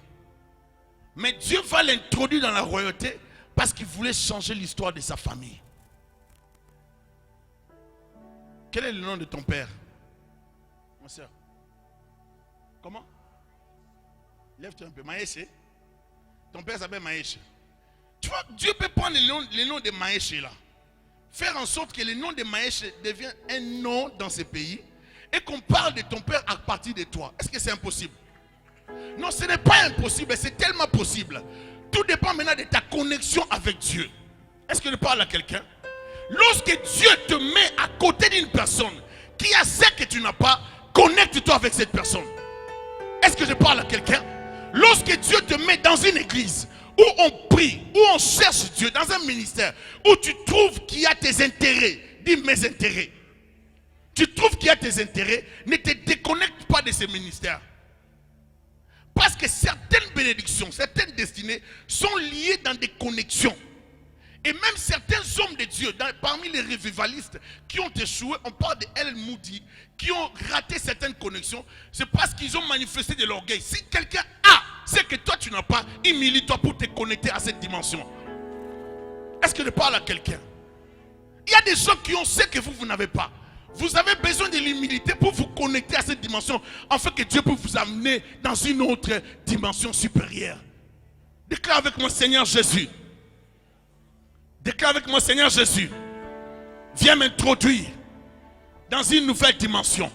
Mais Dieu va l'introduire dans la royauté parce qu'il voulait changer l'histoire de sa famille. Quel est le nom de ton père? Ma soeur. Comment? Lève-toi un peu. Maïché. Ton père s'appelle Maïché. Tu vois, Dieu peut prendre le nom de Maïché là. Faire en sorte que le nom de Maïché devienne un nom dans ce pays. Et qu'on parle de ton père à partir de toi. Est-ce que c'est impossible? Non, ce n'est pas impossible, c'est tellement possible. Tout dépend maintenant de ta connexion avec Dieu. Est-ce que je parle à quelqu'un? Lorsque Dieu te met à côté d'une personne qui a ce que tu n'as pas, connecte-toi avec cette personne. Est-ce que je parle à quelqu'un? Lorsque Dieu te met dans une église où on prie, où on cherche Dieu, dans un ministère, où tu trouves qu'il y a tes intérêts, dis mes intérêts. Tu trouves qu'il y a tes intérêts, ne te déconnecte pas de ces ministères. Parce que certaines bénédictions, certaines destinées sont liées dans des connexions. Et même certains hommes de Dieu, parmi les revivalistes qui ont échoué, on parle de L. Moody, qui ont raté certaines connexions, c'est parce qu'ils ont manifesté de l'orgueil. Si quelqu'un a ce que toi tu n'as pas, humilie-toi pour te connecter à cette dimension. Est-ce que je parle à quelqu'un? Il y a des gens qui ont ce que vous n'avez pas. Vous avez besoin de l'humilité pour vous connecter à cette dimension, afin que Dieu puisse vous amener dans une autre dimension supérieure. Déclare avec moi, Seigneur Jésus. Déclare avec moi, Seigneur Jésus, viens m'introduire dans une nouvelle dimension.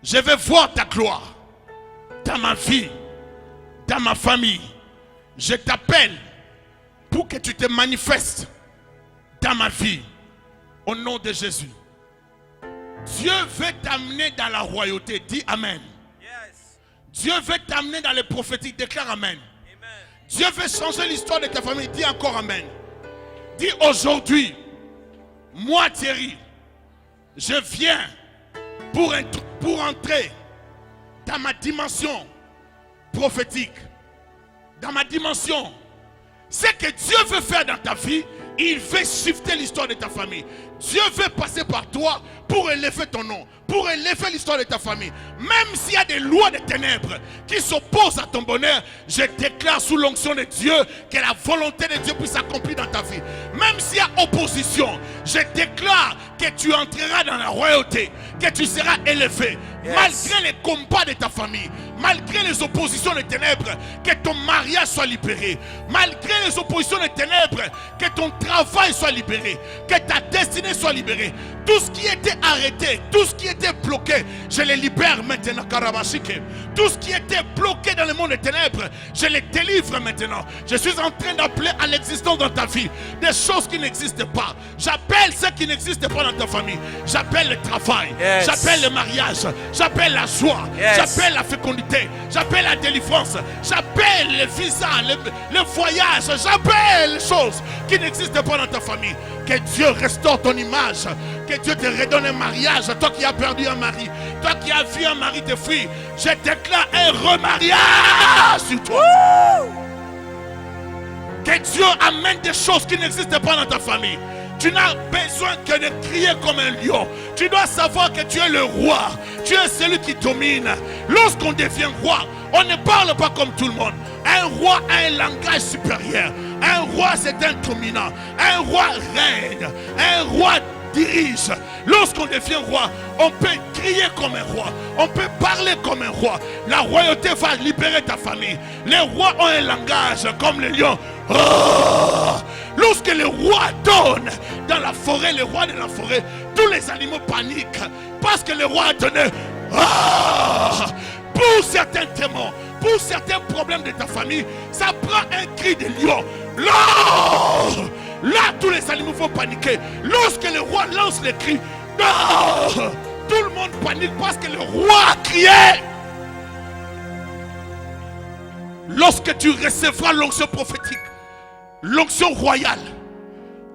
Je vais voir ta gloire dans ma vie, dans ma famille. Je t'appelle pour que tu te manifestes dans ma vie. Au nom de Jésus. Dieu veut t'amener dans la royauté. Dis Amen. Yes. Dieu veut t'amener dans le prophétique. Déclare Amen. Amen. Dieu veut changer l'histoire de ta famille. Dis encore Amen. Dis aujourd'hui, moi Thierry, je viens pour entrer dans ma dimension prophétique, dans ma dimension. Ce que Dieu veut faire dans ta vie, il veut shifter l'histoire de ta famille. Dieu veut passer par toi pour élever ton nom, pour élever l'histoire de ta famille. Même s'il y a des lois de ténèbres qui s'opposent à ton bonheur, je déclare sous l'onction de Dieu que la volonté de Dieu puisse s'accomplir dans ta vie. Même s'il y a opposition, je déclare que tu entreras dans la royauté, que tu seras élevé. Yes. Malgré les combats de ta famille, malgré les oppositions des ténèbres, que ton mariage soit libéré. Malgré les oppositions des ténèbres, que ton travail soit libéré, que ta destinée soit libérée. Tout ce qui était arrêté, tout ce qui était bloqué, je les libère maintenant, Karabashike. Tout ce qui était bloqué dans le monde des ténèbres, je les délivre maintenant. Je suis en train d'appeler à l'existence dans ta vie des choses qui n'existent pas. J'appelle ce qui n'existe pas dans ta famille. J'appelle le travail, yes. J'appelle le mariage, j'appelle la joie, yes. J'appelle la fécondité, j'appelle la délivrance, j'appelle le visa, le voyage, j'appelle les choses qui n'existent pas dans ta famille. Que Dieu restaure ton image, que Dieu te redonne un mariage, toi qui as perdu un mari, toi qui as vu un mari te fuir, je déclare un remariage sur toi. Que Dieu amène des choses qui n'existent pas dans ta famille. Tu n'as besoin que de crier comme un lion. Tu dois savoir que tu es le roi. Tu es celui qui domine. Lorsqu'on devient roi, on ne parle pas comme tout le monde. Un roi a un langage supérieur. Un roi, c'est un dominant. Un roi règne. Un roi dirige. Lorsqu'on devient roi, on peut crier comme un roi. On peut parler comme un roi. La royauté va libérer ta famille. Les rois ont un langage comme le lion. Oh! Lorsque le roi donne dans la forêt, le roi de la forêt, tous les animaux paniquent parce que le roi a donné. Oh! Pour certains démons, pour certains problèmes de ta famille, ça prend un cri de lion. Là, là, tous les animaux vont paniquer. Lorsque le roi lance le cri, non, tout le monde panique parce que le roi a crié. Lorsque tu recevras l'onction prophétique, l'onction royale,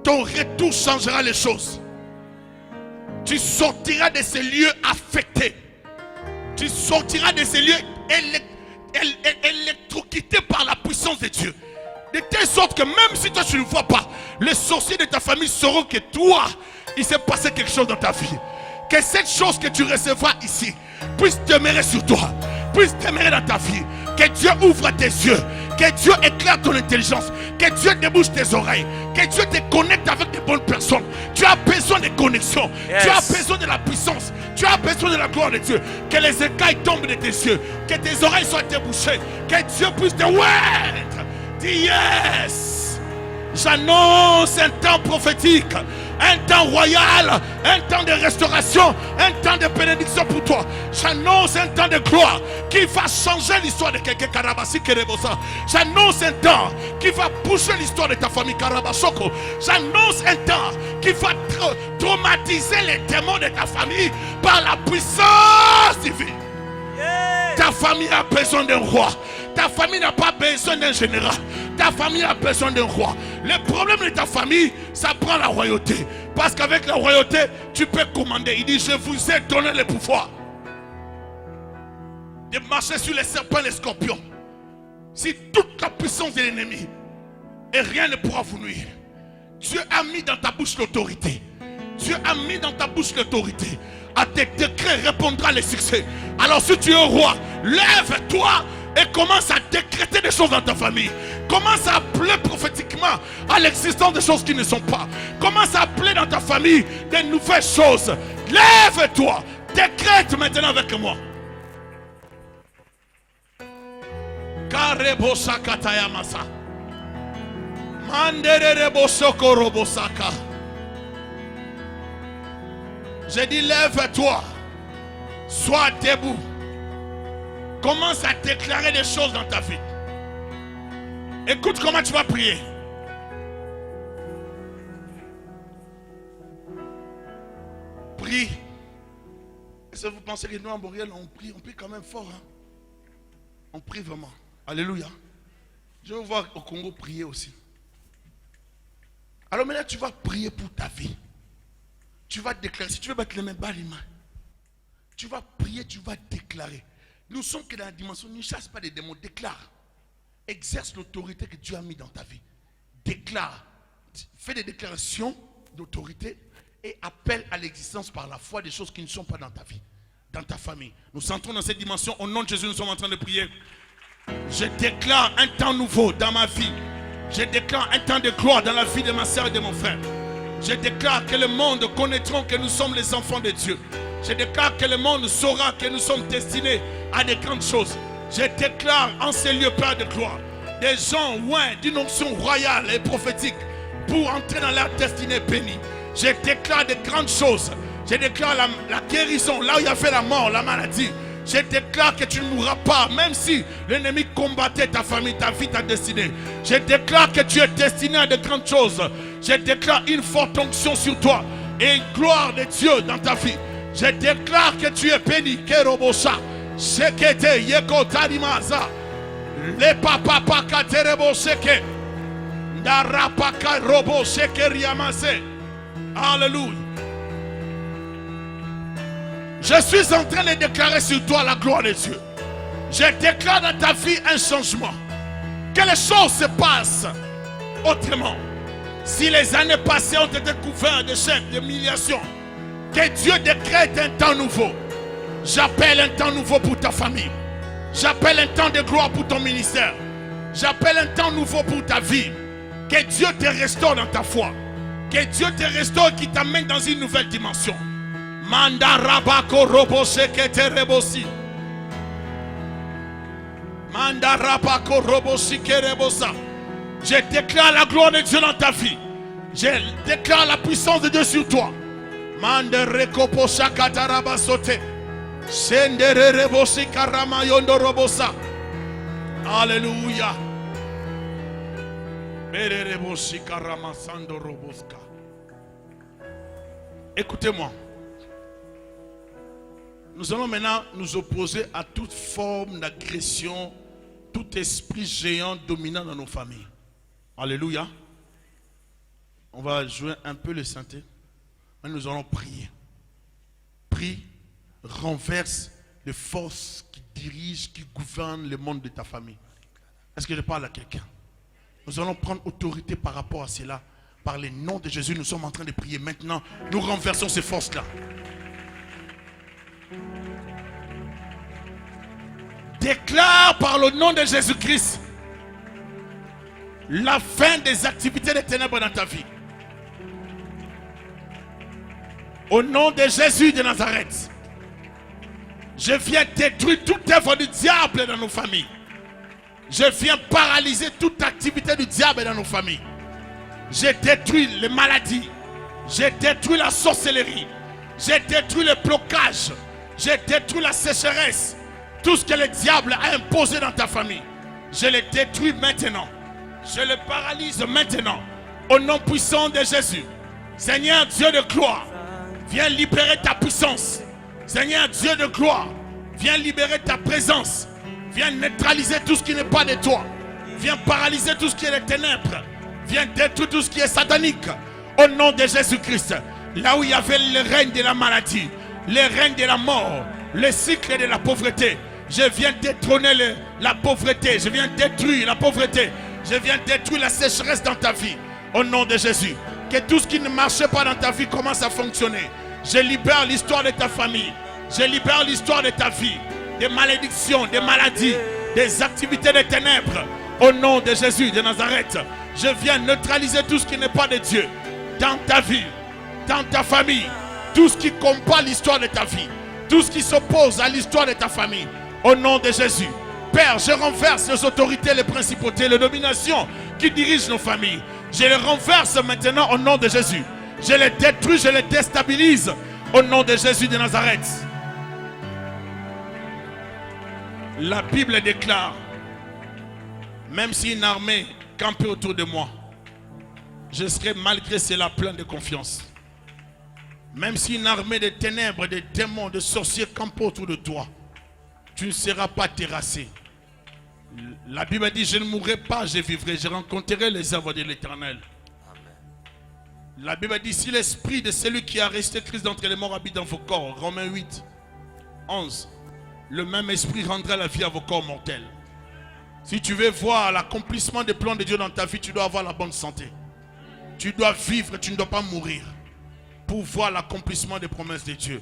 ton retour changera les choses. Tu sortiras de ces lieux affectés. Tu sortiras de ces lieux électrocutés par la puissance de Dieu. De telle sorte que même si toi tu ne vois pas, les sorciers de ta famille sauront que toi, il s'est passé quelque chose dans ta vie. Que cette chose que tu recevras ici puisse demeurer sur toi, puisse demeurer dans ta vie. Que Dieu ouvre tes yeux, que Dieu éclaire ton intelligence, que Dieu débouche tes oreilles, que Dieu te connecte avec des bonnes personnes. Tu as besoin de connexion, yes. Tu as besoin de la puissance, tu as besoin de la gloire de Dieu. Que les écailles tombent de tes yeux, que tes oreilles soient débouchées, que Dieu puisse te oindre. Dis yes. J'annonce un temps prophétique, un temps royal, un temps de restauration, un temps de bénédiction pour toi. J'annonce un temps de gloire qui va changer l'histoire de quelqu'un. J'annonce un temps qui va bouger l'histoire de ta famille. J'annonce un temps qui va traumatiser les démons de ta famille par la puissance divine. Ta famille a besoin d'un roi. Ta famille n'a pas besoin d'un général. ta famille a besoin d'un roi. Le problème de ta famille, ça prend la royauté. Parce qu'avec la royauté, tu peux commander. Il dit, je vous ai donné le pouvoir de marcher sur les serpents et les scorpions. Si toute la puissance de l'ennemi, et rien ne pourra vous nuire. Dieu a mis dans ta bouche l'autorité. Dieu a mis dans ta bouche l'autorité. À tes décrets répondra le succès. Alors si tu es roi, lève-toi et commence à décréter des choses dans ta famille. Commence à appeler prophétiquement à l'existence des choses qui ne sont pas. Commence à appeler dans ta famille des nouvelles choses. Lève-toi. Décrète maintenant avec moi. Karebosa katayamasa. Manderereboshoko robosaka. J'ai dit lève-toi. Sois debout. Commence à déclarer des choses dans ta vie. Écoute comment tu vas prier. Prie. Est-ce que vous pensez que nous en Montréal on prie quand même fort, hein? On prie vraiment. Alléluia. Je veux voir au Congo prier aussi. Alors maintenant tu vas prier pour ta vie. Tu vas déclarer. Si tu veux battre les mains, bas les mains. Tu vas prier, tu vas déclarer. Nous sommes que dans la dimension, ne chasse pas des démons, déclare. Exerce l'autorité que Dieu a mis dans ta vie. Déclare. Fais des déclarations d'autorité et appelle à l'existence par la foi des choses qui ne sont pas dans ta vie, dans ta famille. Nous entrons dans cette dimension. Au nom de Jésus, nous sommes en train de prier. Je déclare un temps nouveau dans ma vie. Je déclare un temps de gloire dans la vie de ma soeur et de mon frère. Je déclare que le monde connaîtra que nous sommes les enfants de Dieu. Je déclare que le monde saura que nous sommes destinés à des grandes choses. Je déclare en ces lieux, Père de gloire, des gens loin d'une onction royale et prophétique pour entrer dans leur destinée bénie. Je déclare de grandes choses. Je déclare la guérison là où il y avait la mort, la maladie. Je déclare que tu ne mourras pas, même si l'ennemi combattait ta famille, ta vie, ta destinée. Je déclare que tu es destiné à de grandes choses. Je déclare une forte onction sur toi et une gloire de Dieu dans ta vie. Je déclare que tu es béni. Kerobosa, Shekete, Yeko Tarimaza, Le Papa Paka Terebo Sheke, Darapaka Robo Sheke Riamase. Alléluia. Je suis en train de déclarer sur toi la gloire de Dieu. Je déclare dans ta vie un changement. Que les choses se passent autrement. Si les années passées ont été couvertes de chaînes, d'humiliation, que Dieu décrète un temps nouveau. J'appelle un temps nouveau pour ta famille. J'appelle un temps de gloire pour ton ministère. J'appelle un temps nouveau pour ta vie. Que Dieu te restaure dans ta foi. Que Dieu te restaure et qui t'amène dans une nouvelle dimension. Mandarabako robose que te rebosi. Mandarabako robosi que rebosa. Je déclare la gloire de Dieu dans ta vie. Je déclare la puissance de Dieu sur toi. Mandareko posha kataraba sote. Sendere rebosi karama yondo robosa. Alléluia. Bere rebosi karama sando roboska. Écoutez-moi. Nous allons maintenant nous opposer à toute forme d'agression, tout esprit géant dominant dans nos familles. Alléluia. On va jouer un peu le synthé. Nous allons prier. Prie, renverse les forces qui dirigent, qui gouvernent le monde de ta famille. Est-ce que je parle à quelqu'un? Nous allons prendre autorité par rapport à cela. Par le nom de Jésus, nous sommes en train de prier. Maintenant, nous renversons ces forces-là. Déclare par le nom de Jésus-Christ la fin des activités des ténèbres dans ta vie. Au nom de Jésus de Nazareth, je viens détruire toute œuvre du diable dans nos familles. Je viens paralyser toute activité du diable dans nos familles. Je détruis les maladies. Je détruis la sorcellerie. Je détruis le blocage. Je détruis la sécheresse. Tout ce que le diable a imposé dans ta famille, je le détruis maintenant. Je le paralyse maintenant. Au nom puissant de Jésus. Seigneur Dieu de gloire, viens libérer ta puissance. Seigneur Dieu de gloire, viens libérer ta présence. Viens neutraliser tout ce qui n'est pas de toi. Viens paralyser tout ce qui est les ténèbres. Viens détruire tout ce qui est satanique. Au nom de Jésus-Christ. Là où il y avait le règne de la maladie, le règne de la mort, le cycle de la pauvreté. Je viens détrôner la pauvreté. Je viens détruire la pauvreté. Je viens détruire la sécheresse dans ta vie. Au nom de Jésus. Que tout ce qui ne marchait pas dans ta vie commence à fonctionner. Je libère l'histoire de ta famille. Je libère l'histoire de ta vie. Des malédictions, des maladies, des activités des ténèbres. Au nom de Jésus de Nazareth. Je viens neutraliser tout ce qui n'est pas de Dieu. Dans ta vie, dans ta famille. Tout ce qui combat l'histoire de ta vie. Tout ce qui s'oppose à l'histoire de ta famille. Au nom de Jésus. Père, je renverse les autorités, les principautés, les dominations qui dirigent nos familles. Je les renverse maintenant au nom de Jésus. Je les détruis, je les déstabilise au nom de Jésus de Nazareth. La Bible déclare, même si une armée campait autour de moi, je serai malgré cela plein de confiance. Même si une armée de ténèbres, de démons, de sorciers campent autour de toi, tu ne seras pas terrassé. La Bible dit, je ne mourrai pas, je vivrai, je rencontrerai les œuvres de l'Éternel. La Bible dit, si l'esprit de celui qui a resté Christ d'entre les morts habite dans vos corps, Romains 8, 11, le même esprit rendra la vie à vos corps mortels. Si tu veux voir l'accomplissement des plans de Dieu dans ta vie, tu dois avoir la bonne santé. Tu dois vivre, tu ne dois pas mourir pour voir l'accomplissement des promesses de Dieu.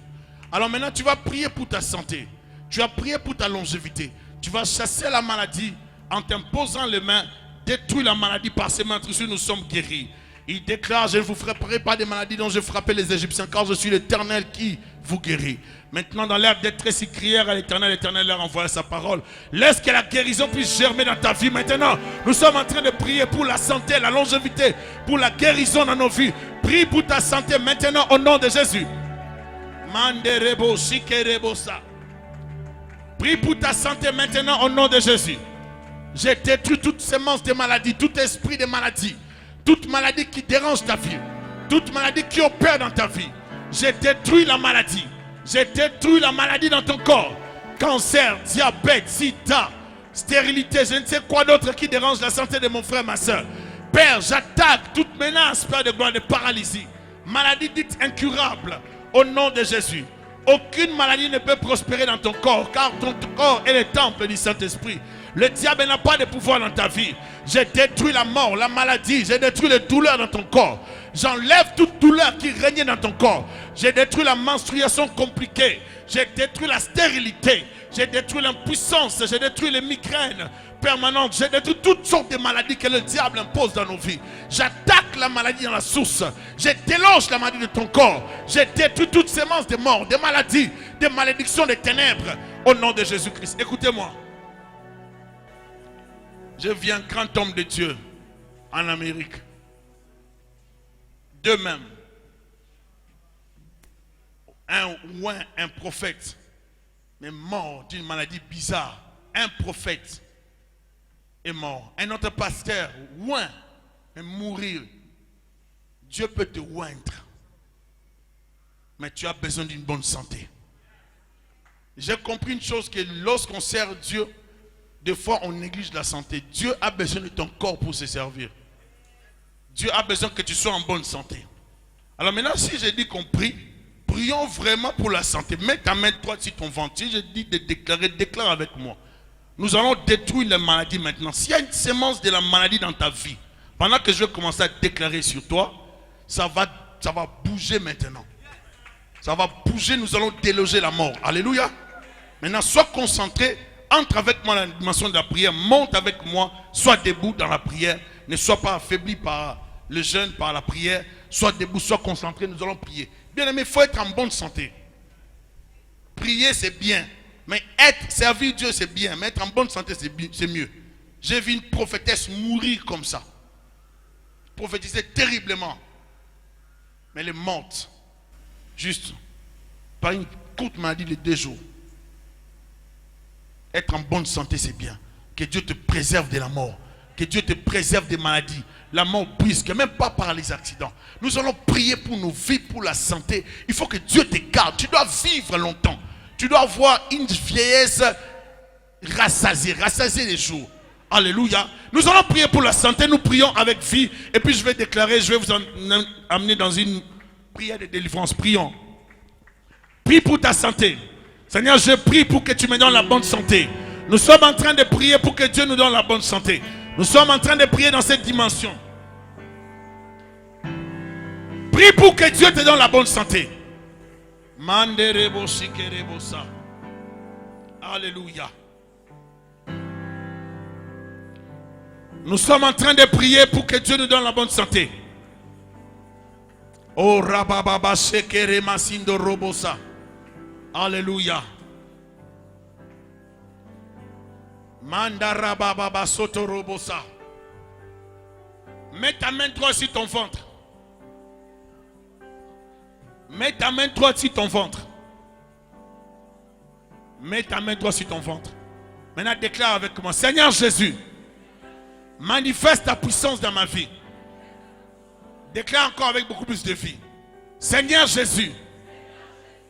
Alors maintenant, tu vas prier pour ta santé. Tu vas prier pour ta longévité. Tu vas chasser la maladie en t'imposant les mains, détruire la maladie par ses mains. Nous sommes guéris. Il déclare, je ne vous frapperai pas des maladies dont je frappais les Égyptiens, car je suis l'Éternel qui vous guérit. Maintenant, dans l'air détresse, ils crièrent à l'Éternel. L'Éternel leur envoya sa parole. Laisse que la guérison puisse germer dans ta vie. Maintenant, nous sommes en train de prier pour la santé, la longévité, pour la guérison dans nos vies. Prie pour ta santé maintenant au nom de Jésus. Manderebo, shikerebosa. Prie pour ta santé maintenant au nom de Jésus. J'ai détruit toute sémence de maladie, tout esprit de maladie, toute maladie qui dérange ta vie, toute maladie qui opère dans ta vie. J'ai détruit la maladie. J'ai détruit la maladie dans ton corps. Cancer, diabète, sida, stérilité, je ne sais quoi d'autre qui dérange la santé de mon frère, ma soeur. Père, j'attaque toute menace, Père de gloire, de paralysie. Maladie dite incurable, au nom de Jésus. Aucune maladie ne peut prospérer dans ton corps, car ton corps est le temple du Saint-Esprit. Le diable n'a pas de pouvoir dans ta vie. J'ai détruit la mort, la maladie, j'ai détruit les douleurs dans ton corps. J'enlève toute douleur qui régnait dans ton corps. J'ai détruit la menstruation compliquée. J'ai détruit la stérilité. J'ai détruit l'impuissance. J'ai détruit les migraines permanentes. J'ai détruit toutes sortes de maladies que le diable impose dans nos vies. J'attaque la maladie dans la source. Je déloge la maladie de ton corps. J'ai détruit toutes sémences de mort, des maladies, des malédictions, des ténèbres. Au nom de Jésus-Christ. Écoutez-moi. Je vis un grand homme de Dieu en Amérique. Deux mêmes. Un prophète, mais mort d'une maladie bizarre. Un prophète est mort. Un autre pasteur, mais mourir. Dieu peut te oindre. Mais tu as besoin d'une bonne santé. J'ai compris une chose, que lorsqu'on sert Dieu, des fois on néglige la santé. Dieu a besoin de ton corps pour se servir. Dieu a besoin que tu sois en bonne santé. Alors maintenant, si je dis qu'on prie, prions vraiment pour la santé. Mets ta main droite sur ton ventre. Si je dis de déclarer, déclare avec moi. Nous allons détruire les maladies maintenant. S'il y a une sémence de la maladie dans ta vie, pendant que je vais commencer à déclarer sur toi, ça va bouger maintenant. Ça va bouger, nous allons déloger la mort. Alléluia. Maintenant, sois concentré. Entre avec moi dans la dimension de la prière. Monte avec moi. Sois debout dans la prière. Ne sois pas affaibli par le jeûne, par la prière. Sois debout, sois concentré. Nous allons prier. Bien aimé, il faut être en bonne santé. Prier, c'est bien. Mais servir Dieu, c'est bien. Mais être en bonne santé, c'est mieux. J'ai vu une prophétesse mourir comme ça. Prophétiser terriblement. Mais elle est morte. Juste par une courte maladie de 2 jours. Être en bonne santé, c'est bien. Que Dieu te préserve de la mort. Que Dieu te préserve des maladies. La mort brusque, même pas par les accidents. Nous allons prier pour nos vies, pour la santé. Il faut que Dieu te garde. Tu dois vivre longtemps. Tu dois avoir une vieillesse rassasiée les jours. Alléluia. Nous allons prier pour la santé. Nous prions avec vie. Et puis je vais déclarer, je vais vous amener dans une prière de délivrance. Prions. Prie pour ta santé. Seigneur, je prie pour que tu me donnes la bonne santé. Nous sommes en train de prier pour que Dieu nous donne la bonne santé. Nous sommes en train de prier dans cette dimension. Prie pour que Dieu te donne la bonne santé. Alléluia. Nous sommes en train de prier pour que Dieu nous donne la bonne santé. Oh Rabababa Shekere Masindo Robosa. Alléluia. Manda Rabababa Soto Robosa. Mets ta main droite sur ton ventre. Mets ta main droite sur ton ventre. Mets ta main droite sur ton ventre. Maintenant déclare avec moi. Seigneur Jésus, manifeste ta puissance dans ma vie. Déclare encore avec beaucoup plus de vie. Seigneur Jésus,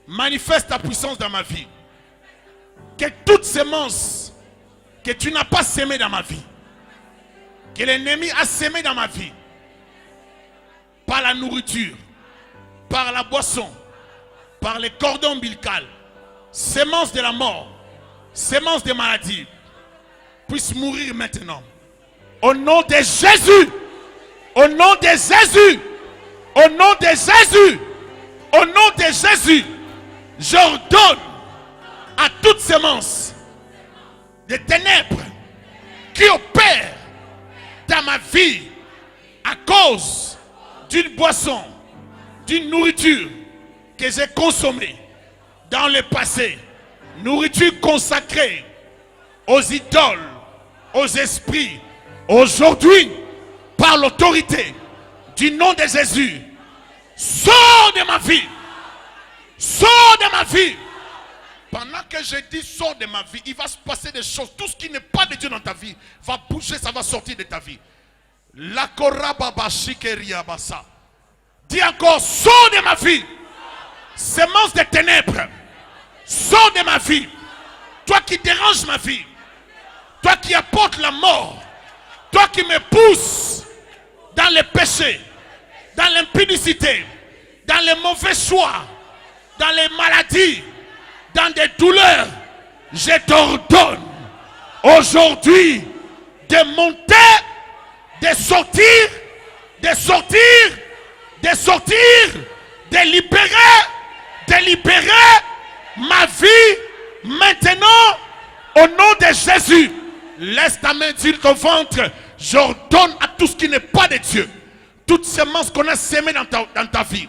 manifeste ta puissance dans ma vie. Que toute semence que tu n'as pas sémée dans ma vie, que l'ennemi a sémé dans ma vie, par la nourriture, par la boisson, par les cordons ombilicaux, sémence de la mort, sémence de maladie, puisse mourir maintenant. Au nom de Jésus, au nom de Jésus, au nom de Jésus, au nom de Jésus, j'ordonne à toute sémence de ténèbres qui opèrent dans ma vie à cause d'une boisson, d'une nourriture que j'ai consommée dans le passé, nourriture consacrée aux idoles, aux esprits. Aujourd'hui, par l'autorité du nom de Jésus, sors de ma vie. Sors de ma vie. Pendant que je dis sors de ma vie, il va se passer des choses. Tout ce qui n'est pas de Dieu dans ta vie va bouger, ça va sortir de ta vie. La korababa shikeriabasa. Dis encore, sors de ma vie. Sémence des ténèbres. Sors de ma vie. Toi qui déranges ma vie. Toi qui apportes la mort. Toi qui me pousses dans les péchés, dans l'impudicité, dans les mauvais choix, dans les maladies, dans des douleurs, je t'ordonne aujourd'hui de monter, de sortir, de sortir, de sortir, de libérer ma vie maintenant au nom de Jésus. Laisse ta main sur ton ventre. J'ordonne à tout ce qui n'est pas de Dieu, toute semence qu'on a sémée dans ta vie,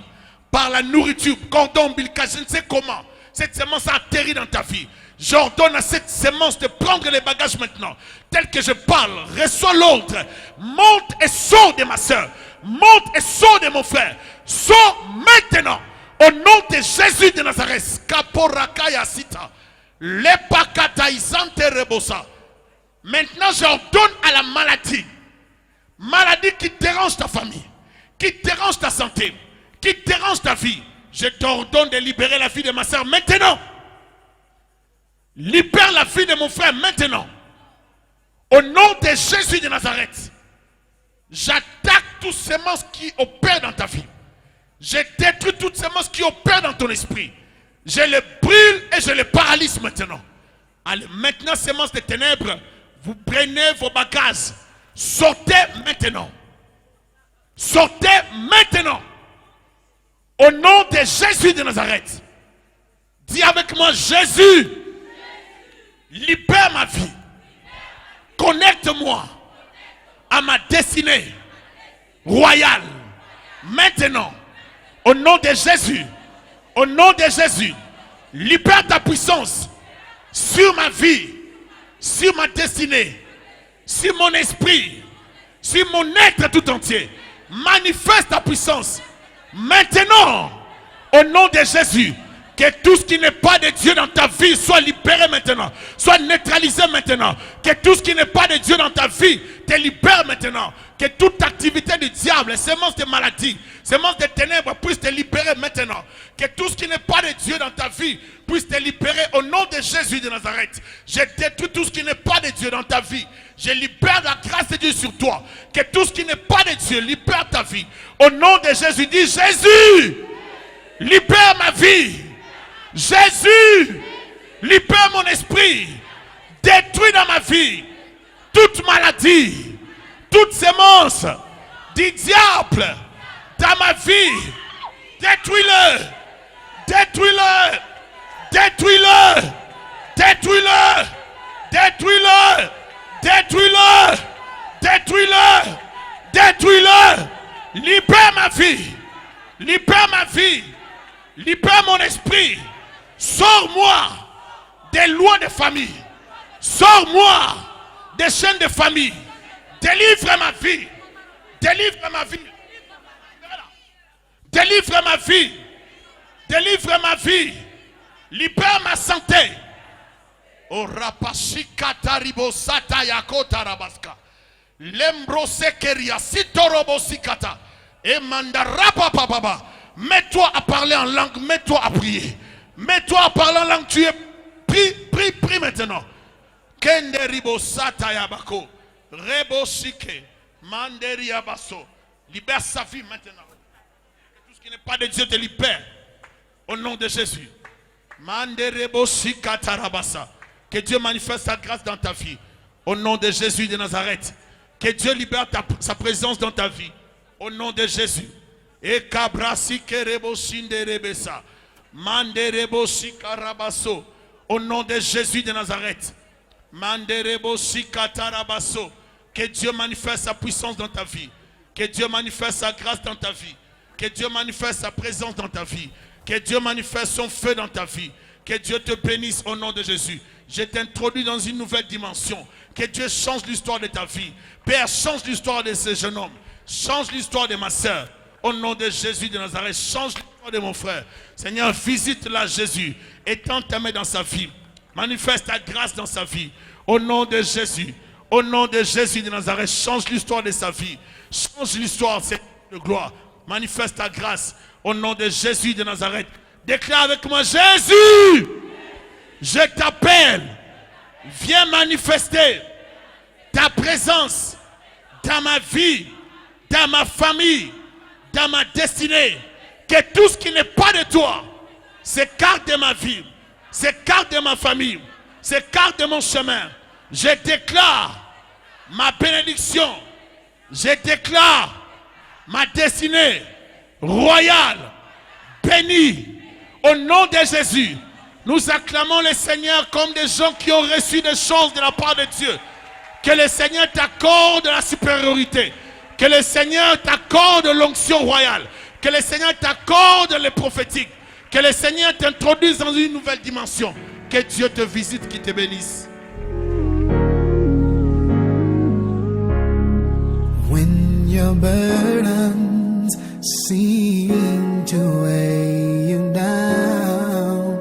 par la nourriture, cordon ombilical, je ne sais comment, cette semence a atterri dans ta vie. J'ordonne à cette semence de prendre les bagages maintenant. Tel que je parle, reçois l'ordre. Monte et sors de ma soeur. Monte et sors de mon frère. Sors maintenant. Au nom de Jésus de Nazareth. Kaporakaya sita. Lepakataisante rebosa. Maintenant, j'ordonne à la maladie. Maladie qui dérange ta famille. Qui dérange ta santé. Qui dérange ta vie. Je t'ordonne de libérer la vie de ma soeur maintenant. Libère la vie de mon frère maintenant. Au nom de Jésus de Nazareth. J'attaque toutes ces semences qui opèrent dans ta vie. Je détruis toutes ces semences qui opèrent dans ton esprit. Je les brûle et je les paralyse maintenant. Allez, maintenant, semences de ténèbres, vous prenez vos bagages. Sortez maintenant. Sortez maintenant. Au nom de Jésus de Nazareth. Dis avec moi, Jésus, libère ma vie. Connecte-moi à ma destinée royale. Maintenant, au nom de Jésus, au nom de Jésus, libère ta puissance sur ma vie, sur ma destinée, sur mon esprit, sur mon être tout entier. Manifeste ta puissance maintenant, au nom de Jésus. Que tout ce qui n'est pas de Dieu dans ta vie soit libéré maintenant, soit neutralisé maintenant. Que tout ce qui n'est pas de Dieu dans ta vie te libère maintenant. Que toute activité du diable, les semences de maladie, semences de ténèbres puissent te libérer maintenant. Que tout ce qui n'est pas de Dieu dans ta vie puisse te libérer au nom de Jésus de Nazareth. Je détruis tout ce qui n'est pas de Dieu dans ta vie. Je libère la grâce de Dieu sur toi. Que tout ce qui n'est pas de Dieu libère ta vie. Au nom de Jésus, dis Jésus, libère ma vie. Jésus, libère mon esprit. Détruis dans ma vie toute maladie, toute sémence du diable dans ma vie. Détruis-le, détruis-le, détruis-le, détruis-le, détruis-le, détruis-le, détruis-le, détruis-le. Libère ma vie, libère ma vie, libère mon esprit. Sors-moi des lois de famille. Sors-moi des chaînes de famille. Délivre ma vie. Délivre ma vie. Délivre ma vie. Délivre ma vie. Libère ma santé. O rapashika taribo sata yakota rabaska. Lembrose keria sitorobo sikata. Et mandarapa papa. Mets-toi à parler en langue. Mets-toi à prier. Mets-toi à parler en langue. Tu es prie maintenant. Kenderibo sata yabako. Rebo shike. Manderi yabaso. Libère sa vie maintenant. Tout ce qui n'est pas de Dieu te libère. Au nom de Jésus. Manderebo shika tarabasa. Que Dieu manifeste sa grâce dans ta vie. Au nom de Jésus de Nazareth. Que Dieu libère sa présence dans ta vie. Au nom de Jésus. Et kabrasi kerebo shinderebesa. Manderebo shika rabaso. Au nom de Jésus de Nazareth. Manderebo shika tarabaso. Que Dieu manifeste sa puissance dans ta vie. Que Dieu manifeste sa grâce dans ta vie. Que Dieu manifeste sa présence dans ta vie. Que Dieu manifeste son feu dans ta vie. Que Dieu te bénisse au nom de Jésus. Je t'introduis dans une nouvelle dimension. Que Dieu change l'histoire de ta vie. Père, change l'histoire de ce jeune homme. Change l'histoire de ma soeur. Au nom de Jésus de Nazareth, change l'histoire de mon frère. Seigneur, visite-la Jésus. Étends ta main dans sa vie. Manifeste ta grâce dans sa vie. Au nom de Jésus. Au nom de Jésus de Nazareth, change l'histoire de sa vie. Change l'histoire de gloire. Manifeste ta grâce. Au nom de Jésus de Nazareth. Déclare avec moi, Jésus, je t'appelle. Viens manifester ta présence dans ma vie, dans ma famille, dans ma destinée. Que tout ce qui n'est pas de toi s'écarte de ma vie, s'écarte de ma famille, s'écarte de mon chemin. Je déclare ma bénédiction. Je déclare ma destinée royale, bénie. Au nom de Jésus, nous acclamons le Seigneur comme des gens qui ont reçu des choses de la part de Dieu. Que le Seigneur t'accorde la supériorité. Que le Seigneur t'accorde l'onction royale. Que le Seigneur t'accorde le prophétique. Que le Seigneur t'introduise dans une nouvelle dimension. Que Dieu te visite, qu'il te bénisse. When your burdens seem to weigh you down,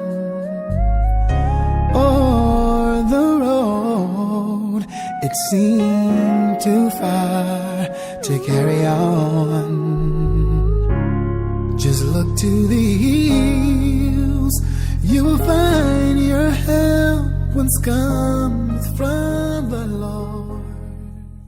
or the road it seemed too far to carry on, just look to the hills. You will find your help once comes from the Lord.